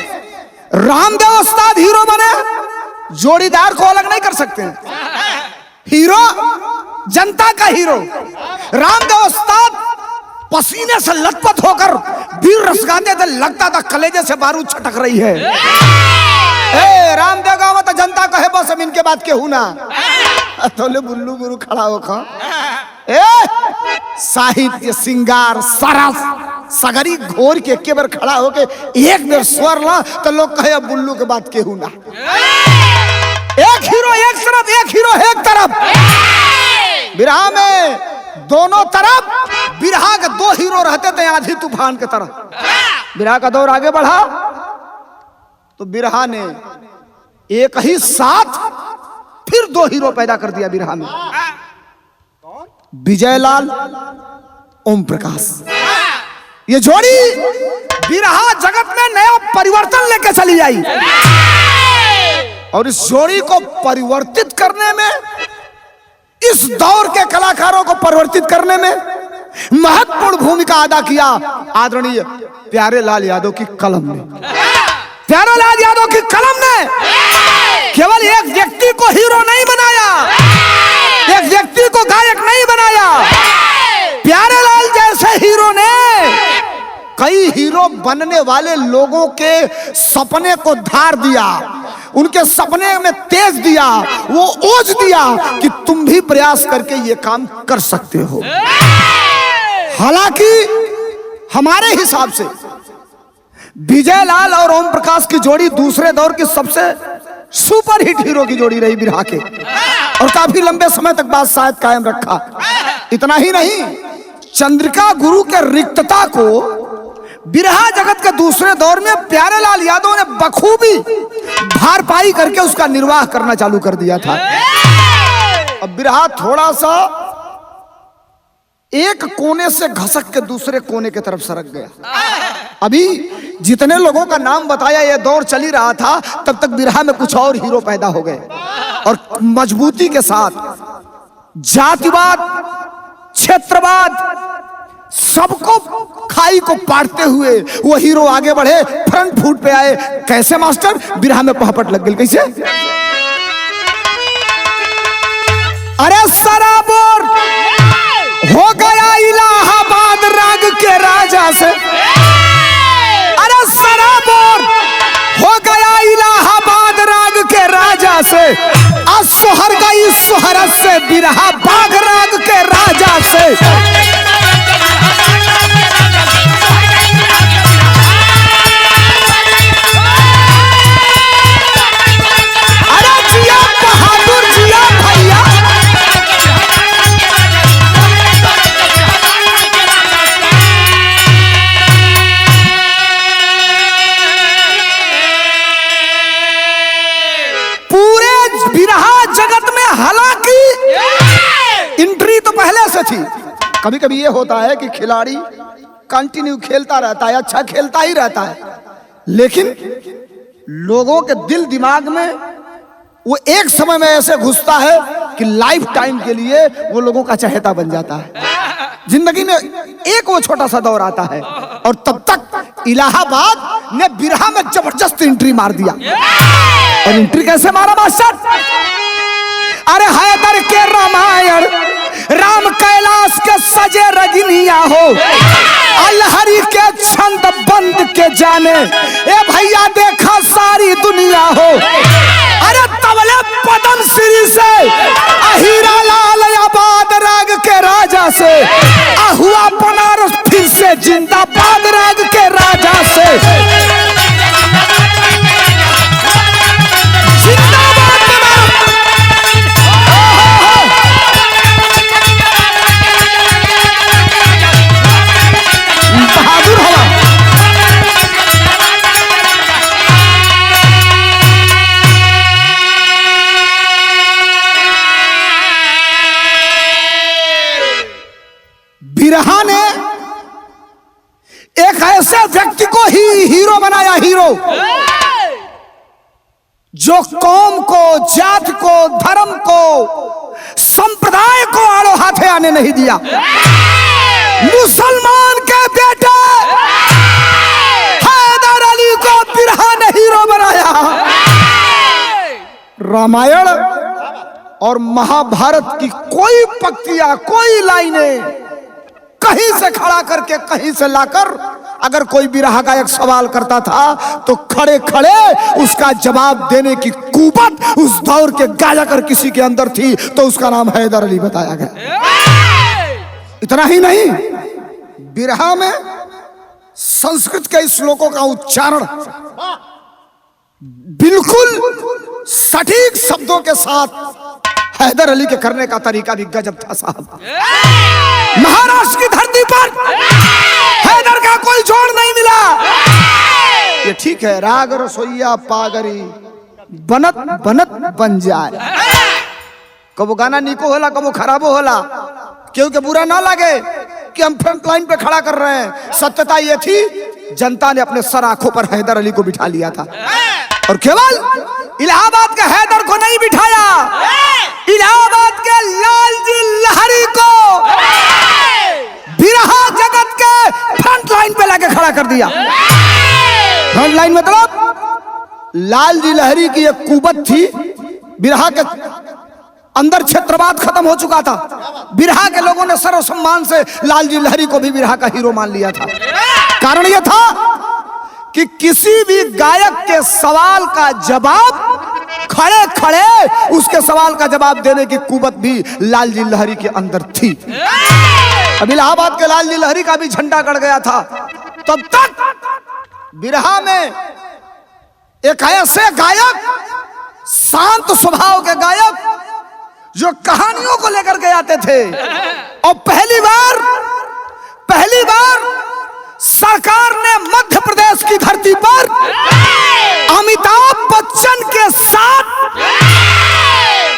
Speaker 1: रामदेव उस्ताद हीरो बने, जोड़ीदार को अलग नहीं कर सकते। हीरो जनता का हीरो रामदेव उस्ताद पसीने से लथपथ होकर वीर रस गाते थे, लगता था कलेजे से बारूद छटक रही है। ए रामदेव गाँव तो जनता कहे बस अब इनके बाद केहू ना तोले बुल्लू गुरु खड़ा होकर साहित्य सिंगार सरस सगरी घोर के एक बार खड़ा होके एक बेर स्वर ला तो लोग कहे अब बुल्लू के बाद केहू ना। एक हीरो एक तरफ, एक हीरो एक तरफ। बिरहा में दोनों तरफ बिरहा के दो हीरो रहते थे, आंधी तूफान के तरफ। बिरहा का दौर आगे बढ़ा तो बिरहा ने एक ही साथ फिर दो हीरो पैदा कर दिया बिरहा में, विजयलाल ओम प्रकाश। ये जोड़ी बिरहा जगत में नया परिवर्तन लेकर चली आई और इस जोड़ी को परिवर्तित करने में, इस दौर के कलाकारों को परिवर्तित करने में महत्वपूर्ण भूमिका अदा किया आदरणीय प्यारे लाल यादव की कलम ने। प्यारे लाल यादव की कलम ने केवल एक व्यक्ति को हीरो नहीं बनाया, एक व्यक्ति को गायक नहीं बनाया। प्यारे लाल जैसे हीरो ने कई हीरो बनने वाले लोगों के सपने को धार दिया, उनके सपने में तेज दिया, वो ओज दिया कि तुम भी प्रयास करके ये काम कर सकते हो। हालांकि हमारे हिसाब से विजयलाल और ओम प्रकाश की जोड़ी दूसरे दौर की सबसे सुपर हिट हीरो की जोड़ी रही बिरहा के, और काफी लंबे समय तक बात शायद कायम रखा। इतना ही नहीं, चंद्रिका गुरु के रिक्तता को बिरहा जगत के दूसरे दौर में प्यारेलाल यादव ने बखूबी भारपाई करके उसका निर्वाह करना चालू कर दिया था। अब बिरहा थोड़ा सा एक कोने से घसक के दूसरे कोने की तरफ सरक गया। अभी जितने लोगों का नाम बताया ये दौर चल ही रहा था, तब तक बिरहा में कुछ और हीरो पैदा हो गए और मजबूती के साथ जातिवाद, क्षेत्रवाद, सबको खाई को पाटते हुए वो हीरो आगे बढ़े, फ्रंट फुट पे आए। कैसे मास्टर? बिरहा में पहपट लग गई। कैसे? अरे सराबोर हो गया इलाहाबाद राग के राजा से, अरे सराबोर हो गया इलाहाबाद राग के राजा से, आज सोहर गई सोहरत से बिरहा बाग राग के राजा से। अरे जिया बहादुर जिया भैया, बिरहा जगत में हालांकि एंट्री तो पहले से थी। कभी कभी ये होता है कि खिलाड़ी कंटिन्यू खेलता रहता है, अच्छा खेलता ही रहता है, लेकिन लोगों के दिल दिमाग में वो एक समय में ऐसे घुसता है कि लाइफ टाइम के लिए वो लोगों का चहेता बन जाता है। जिंदगी में एक वो छोटा सा दौर आता है और तब तक इलाहाबाद ने बिरहा में जबरदस्त एंट्री मार दिया। और एंट्री कैसे मारा मास्टर? अरे हैदर के रामायण, राम कैलाश के सजे रजनिया हो, अलहरी के छंद बंद के जाने ए भैया देखा सारी दुनिया हो। अरे तबले पदम श्री से अहीरा लाल आबाद राग के राजा से, अहुआ बनारस फिर से जिंदाबाद राग के राजा से। जिंदाबाद बहादुर हवा। बिरहा ने एक ऐसे व्यक्ति को ही हीरो बनाया, हीरो जो कौम को, जात को, धर्म को, संप्रदाय को आड़ो हाथे आने नहीं दिया। मुसलमान के बेटे हैदर अली को बिरहा ने हीरो बनाया। रामायण और महाभारत की कोई पंक्तियां, कोई लाइनें कहीं से खड़ा करके कहीं से लाकर अगर कोई बिरहा गायक सवाल करता था तो खड़े खड़े उसका जवाब देने की कुवत उस दौर के गायक और किसी के अंदर थी, तो उसका नाम हैदर अली बताया गया। इतना ही नहीं, बिरहा में संस्कृत के श्लोकों का उच्चारण बिल्कुल सटीक शब्दों के साथ हैदर अली के करने का तरीका भी गजब था साहब। महाराष्ट्र की धरती पर हैदर का कोई जोड़ नहीं मिला। ये ठीक है, राग रसोईया पागरी बनत बनत बन जाए, कबो गाना नीको होला कबो खराबो होला, क्योंकि बुरा ना लगे कि हम फ्रंट लाइन पे खड़ा कर रहे हैं। सत्यता ये थी, जनता ने अपने सर आंखों पर हैदर अली को बिठा लिया था और केवल इलाहाबाद के हैदर को नहीं बिठाया, इलाहाबाद के लालजी लहरी को बिरहा जगत के फ्रंट लाइन पे लाके खड़ा कर दिया। फ्रंट लाइन मतलब लालजी लहरी की एक कुवत थी। बिरहा के अंदर क्षेत्रवाद खत्म हो चुका था। बिरहा के लोगों ने सर्व सम्मान से लालजी लहरी को भी बिरहा का हीरो मान लिया था। कारण यह था कि किसी भी गायक के सवाल का जवाब खड़े खड़े उसके सवाल का जवाब देने की कुवत भी लालजी लहरी के अंदर थी। अब इलाहाबाद के लालजी लहरी का भी झंडा गड़ गया था। तब तक बिरहा में एक ऐसे गायक, शांत स्वभाव के गायक जो कहानियों को लेकर के आते थे और पहली बार सरकार ने मध्य प्रदेश की धरती पर अमिताभ बच्चन के साथ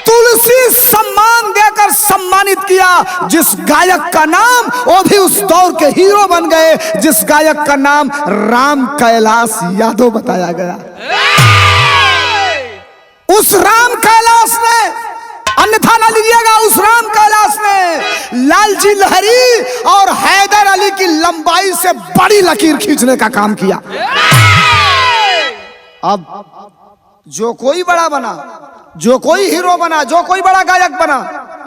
Speaker 1: तुलसी सम्मान देकर सम्मानित किया। जिस गायक का नाम, वो भी उस दौर के हीरो बन गए, जिस गायक का नाम राम कैलाश यादव बताया गया। उस राम कैलाश ने, अन्यथा ना लीजिएगा, उस राम कैलाश ने लालजी लहरी और हैदर अली की लंबाई से बड़ी लकीर खींचने का काम किया। अब जो कोई बड़ा बना, जो कोई हीरो बना, जो कोई बड़ा गायक बना,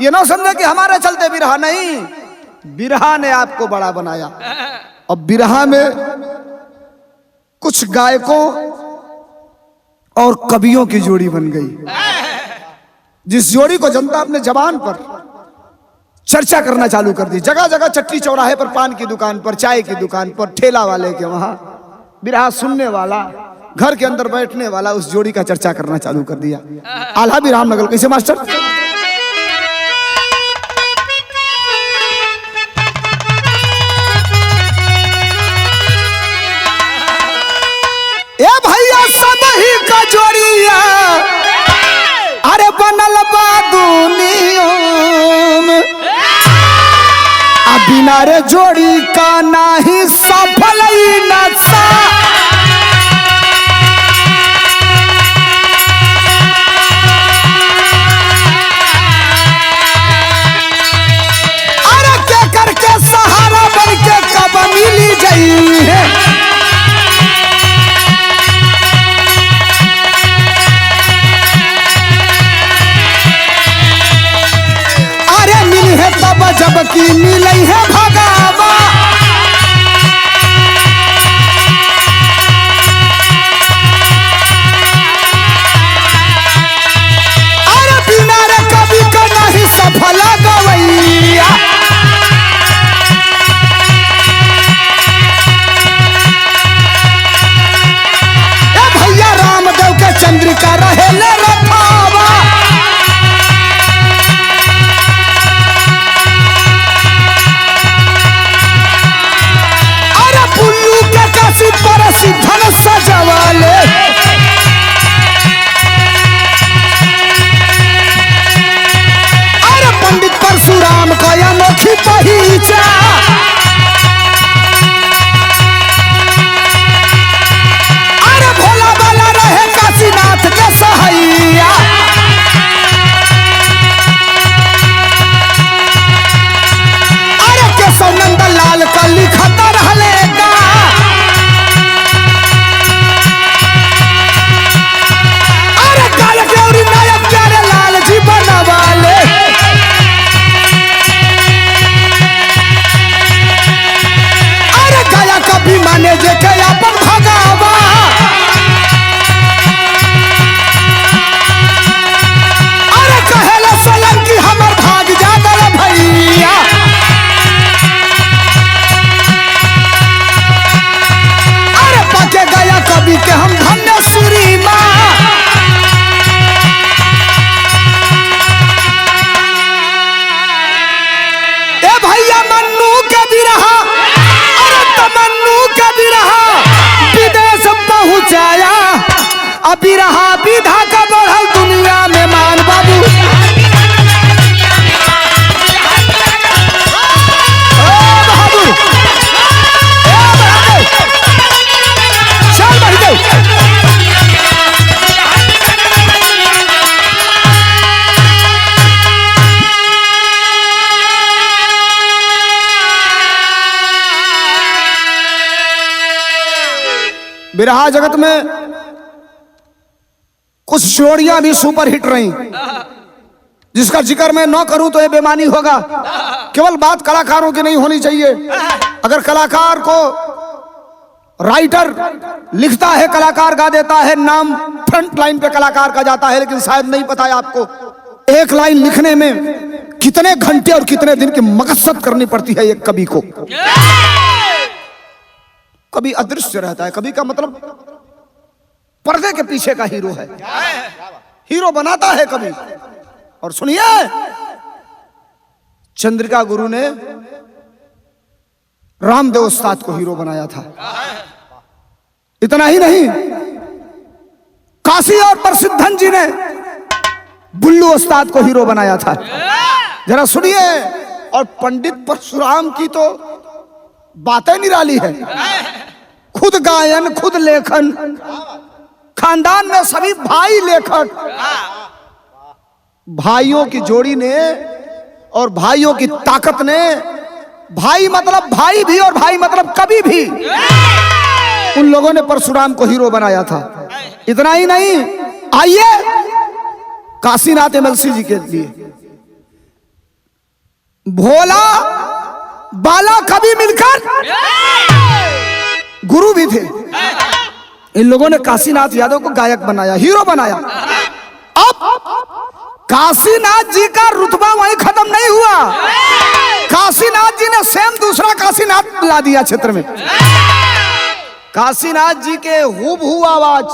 Speaker 1: ये ना समझे कि हमारे चलते बिरहा, नहीं, बिरहा ने आपको बड़ा बनाया। अब बिरहा में कुछ गायकों और कवियों की जोड़ी बन गई, जिस जोड़ी को जनता अपने जबान पर चर्चा करना चालू कर दी। जगह जगह चट्टी चौराहे पर, पान की दुकान पर, चाय की दुकान पर, ठेला वाले के वहां बिरहा सुनने वाला, घर के अंदर बैठने वाला उस जोड़ी का चर्चा करना चालू कर दिया। आल्हा भी रामनगर। कैसे मास्टर? ए भैया सब ही का जोड़िया, अरे बनल बा दुनिया में, बिना रे जोड़ी का नाही सफल नशा। अरे क्या करके सहारा बन के कब मिली गई है। जब की मिलई है भगावा, अरे बिना रे कभी का नहीं सफल गवैया। भैया रामदेव के चंद्रिका रहे ले रखावा। धन सजवाले, अरे पंडित परशुराम का अनोखी पहचान। अरे भोला वाला रहे काशीनाथ के सहैया। अरे केशव नंदन लाल का लिखता रहलेगा। माने जे के अपन भगावा, अरे कहेला सोलंकी हमर भाग जागल भैया। अरे पके गया कवि के हम धन्य सूरी माँ। ए भैया मन्नू के बिरहा, विदेश पहुंचाया। अभी रहा विधा का बढ़ल दुनिया में मान बाबू। चल भाई बिरहा जगत में कुछ जोड़ियां भी सुपर हिट रही, जिसका जिक्र मैं न करूं तो ये बेमानी होगा। केवल बात कलाकारों की नहीं होनी चाहिए। अगर कलाकार को राइटर लिखता है, कलाकार गा देता है, नाम फ्रंट लाइन पे कलाकार का जाता है, लेकिन शायद नहीं पता है आपको एक लाइन लिखने में कितने घंटे और कितने दिन की मकसद करनी पड़ती है एक कवि को। कभी अदृश्य रहता है, कभी का मतलब पर्दे के पीछे का हीरो है, हीरो बनाता है कभी। और सुनिए, चंद्रिका गुरु ने रामदेव उस्ताद को हीरो बनाया था। इतना ही नहीं, काशी और प्रसिद्धन जी ने बुल्लू उस्ताद को हीरो बनाया था। जरा सुनिए। और पंडित परशुराम की तो बातें निराली है। खुद गायन, खुद लेखन, खानदान में सभी भाई लेखक। भाइयों की जोड़ी ने और भाइयों की ताकत ने, भाई मतलब भाई भी और भाई मतलब कभी भी, उन लोगों ने परशुराम को हीरो बनाया था। इतना ही नहीं, आइए काशीनाथ एमएलसी जी के लिए भोला बाला कभी मिलकर गुरु भी थे। इन लोगों ने काशीनाथ यादव को गायक बनाया, हीरो बनाया। अब काशीनाथ जी का रुतबा वहीं खत्म नहीं हुआ। काशीनाथ जी ने सेम दूसरा काशीनाथ ला दिया क्षेत्र में। काशीनाथ जी के हूबहू आवाज,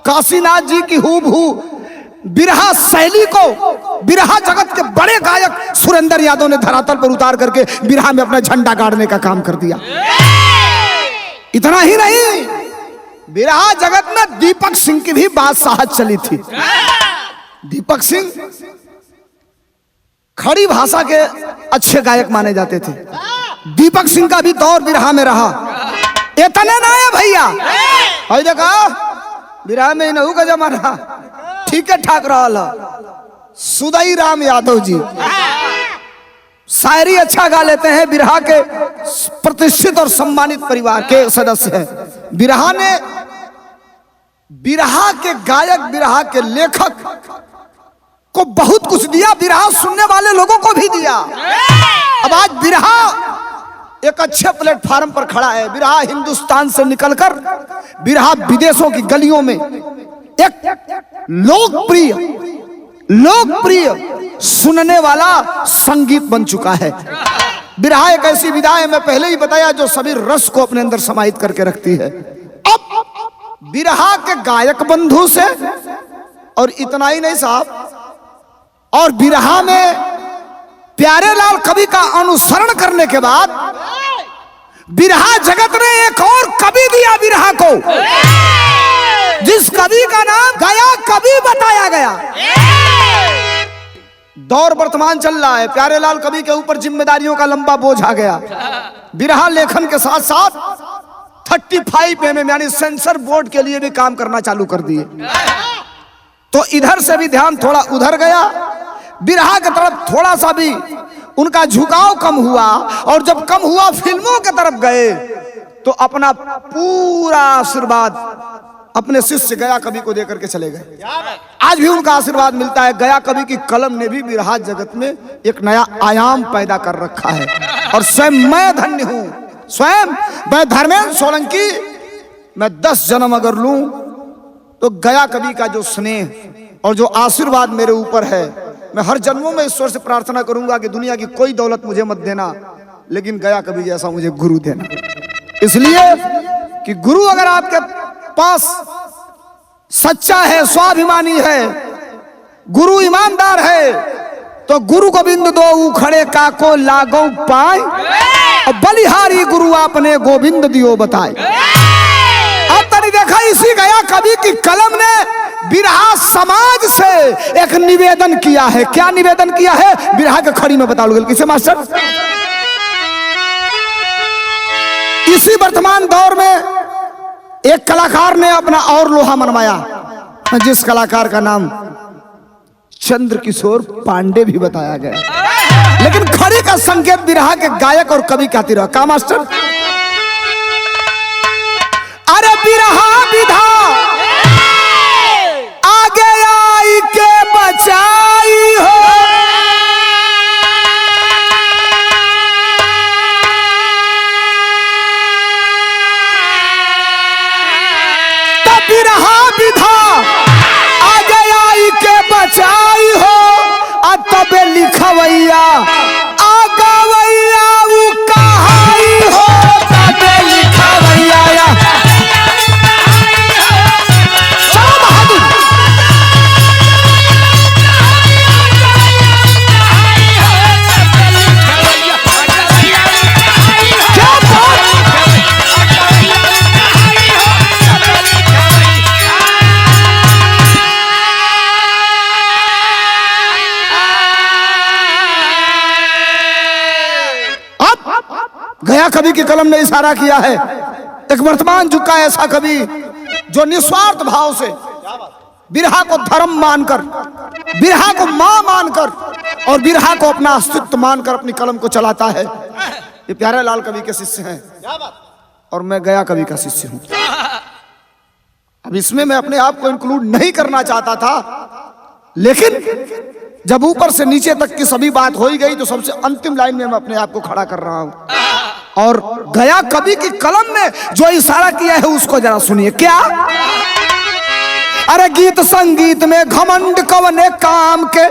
Speaker 1: काशीनाथ जी की हूबहू बिरहा शैली को बिरहा जगत के बड़े गायक सुरेंद्र यादव ने धरातल पर उतार करके बिरहा में अपना झंडा गाड़ने का काम कर दिया। इतना ही नहीं, बिरहा जगत में दीपक सिंह की भी बादशाहत चली थी। दीपक सिंह खड़ी भाषा के अच्छे गायक माने जाते थे। दीपक सिंह का भी दौर बिरहा में रहा। इतने ना है भैया, और देखा बिरहा में नहू का जमाना ठीक है ठाक रहा। सुदई राम यादव जी शायरी अच्छा गा लेते हैं, बिरहा के प्रतिष्ठित और सम्मानित परिवार के सदस्य हैं। बिरहा ने, बिरहा के गायक, बिरहा के लेखक को बहुत कुछ दिया, बिरहा सुनने वाले लोगों को भी दिया। अब आज बिरहा एक अच्छे प्लेटफार्म पर खड़ा है। बिरहा हिंदुस्तान से निकलकर बिरहा विदेशों की गलियों में एक लोकप्रिय सुनने वाला संगीत बन चुका है। बिरहा एक ऐसी विधा है, मैं पहले ही बताया, जो सभी रस को अपने अंदर समाहित करके रखती है। अब बिरहा के गायक बंधु से, और इतना ही नहीं साहब, और बिरहा में प्यारेलाल कवि का अनुसरण करने के बाद बिरहा जगत ने एक और कवि दिया बिरहा को, जिस कवि का नाम गया कवि बताया गया। दौर वर्तमान चल रहा है, प्यारेलाल कवि के ऊपर जिम्मेदारियों का लंबा बोझ आ गया। बिरहा लेखन के साथ साथ 35 mm यानी सेंसर बोर्ड के लिए भी काम करना चालू कर दिए। तो इधर से भी ध्यान थोड़ा उधर गया, बिरहा की तरफ थोड़ा सा भी उनका झुकाव कम हुआ। और जब कम हुआ, फिल्मों की तरफ गए, तो अपना पूरा आशीर्वाद अपने शिष्य गया कवि को देकर के चले गए। आज भी उनका आशीर्वाद मिलता है। गया कवि की कलम ने भी बिरहा जगत में एक नया आयाम पैदा कर रखा है। और स्वयं मैं धन्य हूं, स्वयं मैं धर्मेंद्र सोलंकी, मैं 10 जन्म अगर लूं तो गया कवि का जो स्नेह और जो आशीर्वाद मेरे ऊपर है, मैं हर जन्मों में ईश्वर से प्रार्थना करूंगा कि दुनिया की कोई दौलत मुझे मत देना, लेकिन गया कवि जैसा मुझे गुरु देना। इसलिए कि गुरु अगर आपके पास सच्चा है, स्वाभिमानी है, गुरु ईमानदार है, तो गुरु गोविंद दो उखड़े काको लागो पाए, और बलिहारी गुरु आपने गोविंद दियो बताए। अब तनी देखा, इसी गया कवि की कलम ने बिरहा समाज से एक निवेदन किया है। क्या निवेदन किया है? बिरहा के खड़ी में बता लोगे किसे मास्टर। इसी वर्तमान दौर में एक कलाकार ने अपना और लोहा मनवाया, जिस कलाकार का नाम चंद्रकिशोर पांडे भी बताया गया। लेकिन खड़ी का संकेत बिरहा के गायक और कवि कहती रहा। का मास्टर? अरे बिरहा विधा आगे आई के बचाई हो, तब बिरहा विधा आगे आई के बचाई हो, तबे लिखवैया आगवैया उ कहाई हो। गया कवि की कलम ने इशारा किया है एक वर्तमान युग का ऐसा कवि जो निस्वार्थ भाव से बिरहा को धर्म मानकर, बिरहा को मां मानकर और बिरहा को अपना अस्तित्व मानकर अपनी कलम को चलाता है। ये प्यारे लाल कवि के शिष्य हैं और मैं गया कवि का शिष्य हूं। अब इसमें मैं अपने आप को इंक्लूड नहीं करना चाहता था, लेकिन जब ऊपर से नीचे तक की सभी बात हो ही गई तो सबसे अंतिम लाइन में मैं अपने आप को खड़ा कर रहा हूं। और गया कवि की कलम ने जो इशारा किया है उसको जरा सुनिए। क्या? अरे गीत संगीत में घमंड कवने काम के,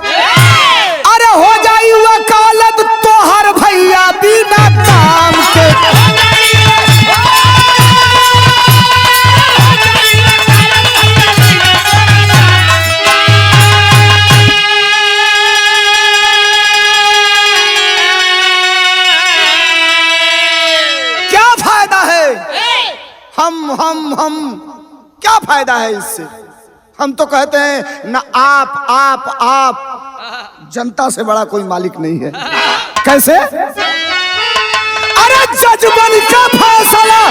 Speaker 1: अरे हो जाई वकालत तो हर भैया बिना काम के। क्या फायदा है? हम क्या फायदा है इससे? हम तो कहते हैं ना आप जनता से बड़ा कोई मालिक नहीं है। कैसे? अरे जज बन का फैसला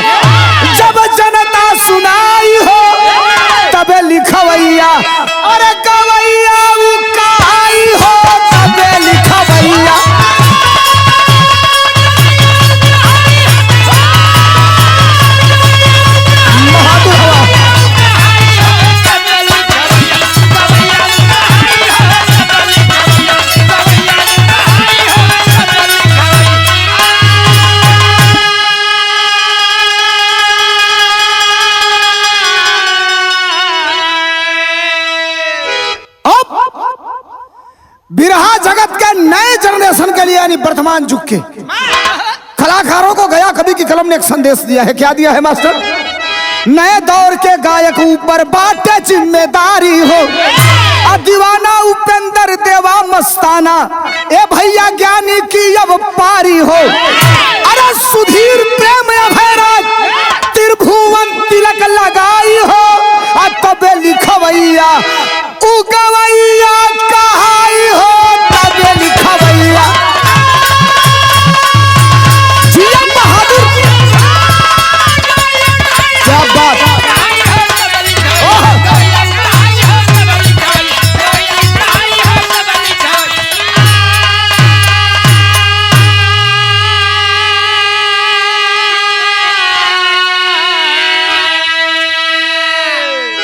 Speaker 1: जब जनता सुनाई हो तबे लिखवैया, अरे गवैया उकाई हो तबे लिखवैया। बिरहा जगत के नए जनरेशन के लिए यानी वर्तमान युग के कलाकारों को गया कवि की कलम ने एक संदेश दिया है। क्या दिया है मास्टर? नए दौर के गायक ऊपर बाटे जिम्मेदारी हो, दीवाना उपेंद्र देवा मस्ताना ए भैया ज्ञानी की अब पारी हो। अरे सुधीर प्रेम अभयराज त्रिभुवन तिलक लगाई हो तबे लिखवैया उगवैया कहाई हो तबे लिखवैया। जिया बहादुर, क्या बात।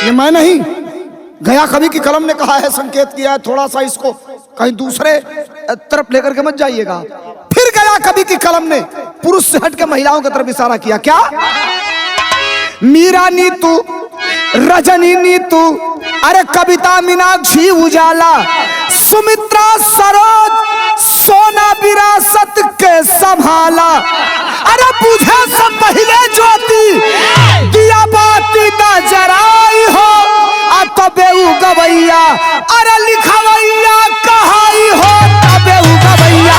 Speaker 1: ये मैं नहीं, गया कवि की कलम ने कहा है, संकेत किया है। थोड़ा सा इसको कहीं दूसरे तरफ लेकर के मत जाइएगा। फिर गया कवि की कलम ने पुरुष से हट के महिलाओं की तरफ इशारा किया। क्या? मीरा नीतू, रजनी नीतू, अरे कविता मीनाक्षी उजाला, सुमित्रा सरोज, सोना विरासत के संभाला। अरे बुझे सब पहले ज्योति दिया बाती न जराई हो तबे उगवैया, अरे लिखवैया कहाई हो तबे उगवैया।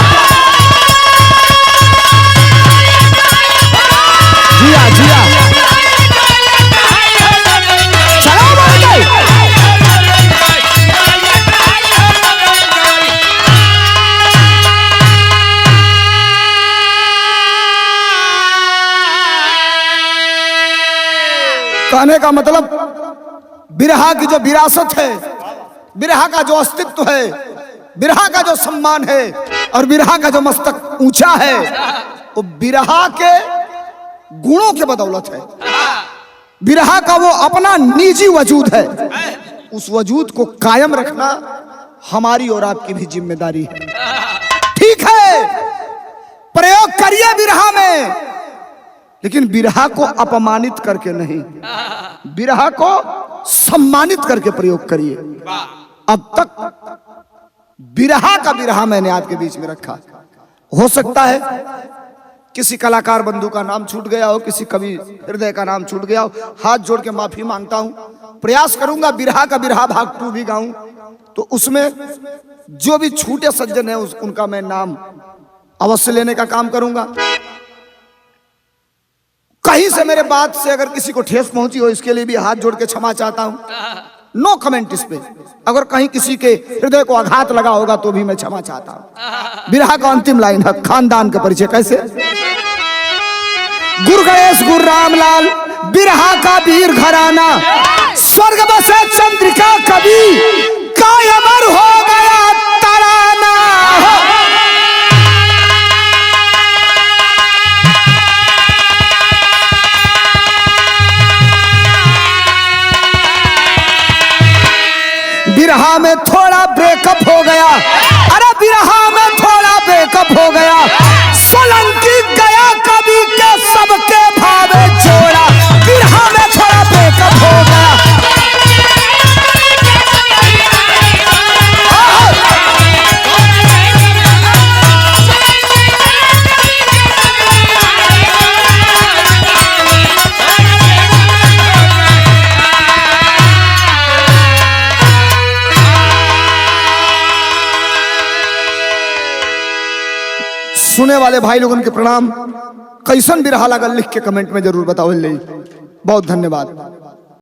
Speaker 1: जिया जिया कहने का मतलब बिरहा की जो विरासत है, बिरहा का जो अस्तित्व है, बिरहा का जो सम्मान है और बिरहा का जो मस्तक ऊंचा है वो बिरहा के गुणों के बदौलत है। बिरहा का वो अपना निजी वजूद है, उस वजूद को कायम रखना हमारी और आपकी भी जिम्मेदारी है। ठीक है, प्रयोग करिए बिरहा में, लेकिन बिरहा को अपमानित करके नहीं, बिरहा को सम्मानित करके प्रयोग करिए। अब तक बिरहा का बिरहा मैंने आपके बीच में रखा। हो सकता है किसी कलाकार बंधु का नाम छूट गया हो, किसी कवि हृदय का नाम छूट गया हो, हाथ जोड़ के माफी मांगता हूं। प्रयास करूंगा बिरहा का बिरहा भाग 2 भी गाऊं, तो उसमें जो भी छूटे सज्जन है उनका मैं नाम अवश्य लेने का काम करूंगा। कहीं से मेरे बात से अगर किसी को ठेस पहुंची हो, इसके लिए भी हाथ जोड़ के क्षमा चाहता हूं। नो कमेंट इस पे। अगर कहीं किसी के हृदय को आघात लगा होगा तो भी मैं क्षमा चाहता हूं। बिरहा का अंतिम लाइन है खानदान का परिचय। कैसे? गुरु गणेश गुरु रामलाल बिरहा का वीर घराना, स्वर्ग बसे चंद्रिका कवि का अमर हो गया तराना। बिरहा में थोड़ा ब्रेकअप हो गया, अरे बिरहा में थोड़ा ब्रेकअप हो गया, सोलंकी गया कवि के सबके भावे छोड़ा, बिरहा में थोड़ा ब्रेकअप हो गया। सुने वाले भाई लोगों के प्रणाम। कैसन बिरहा लगल लिख के कमेंट में जरूर बताओ। बहुत धन्यवाद।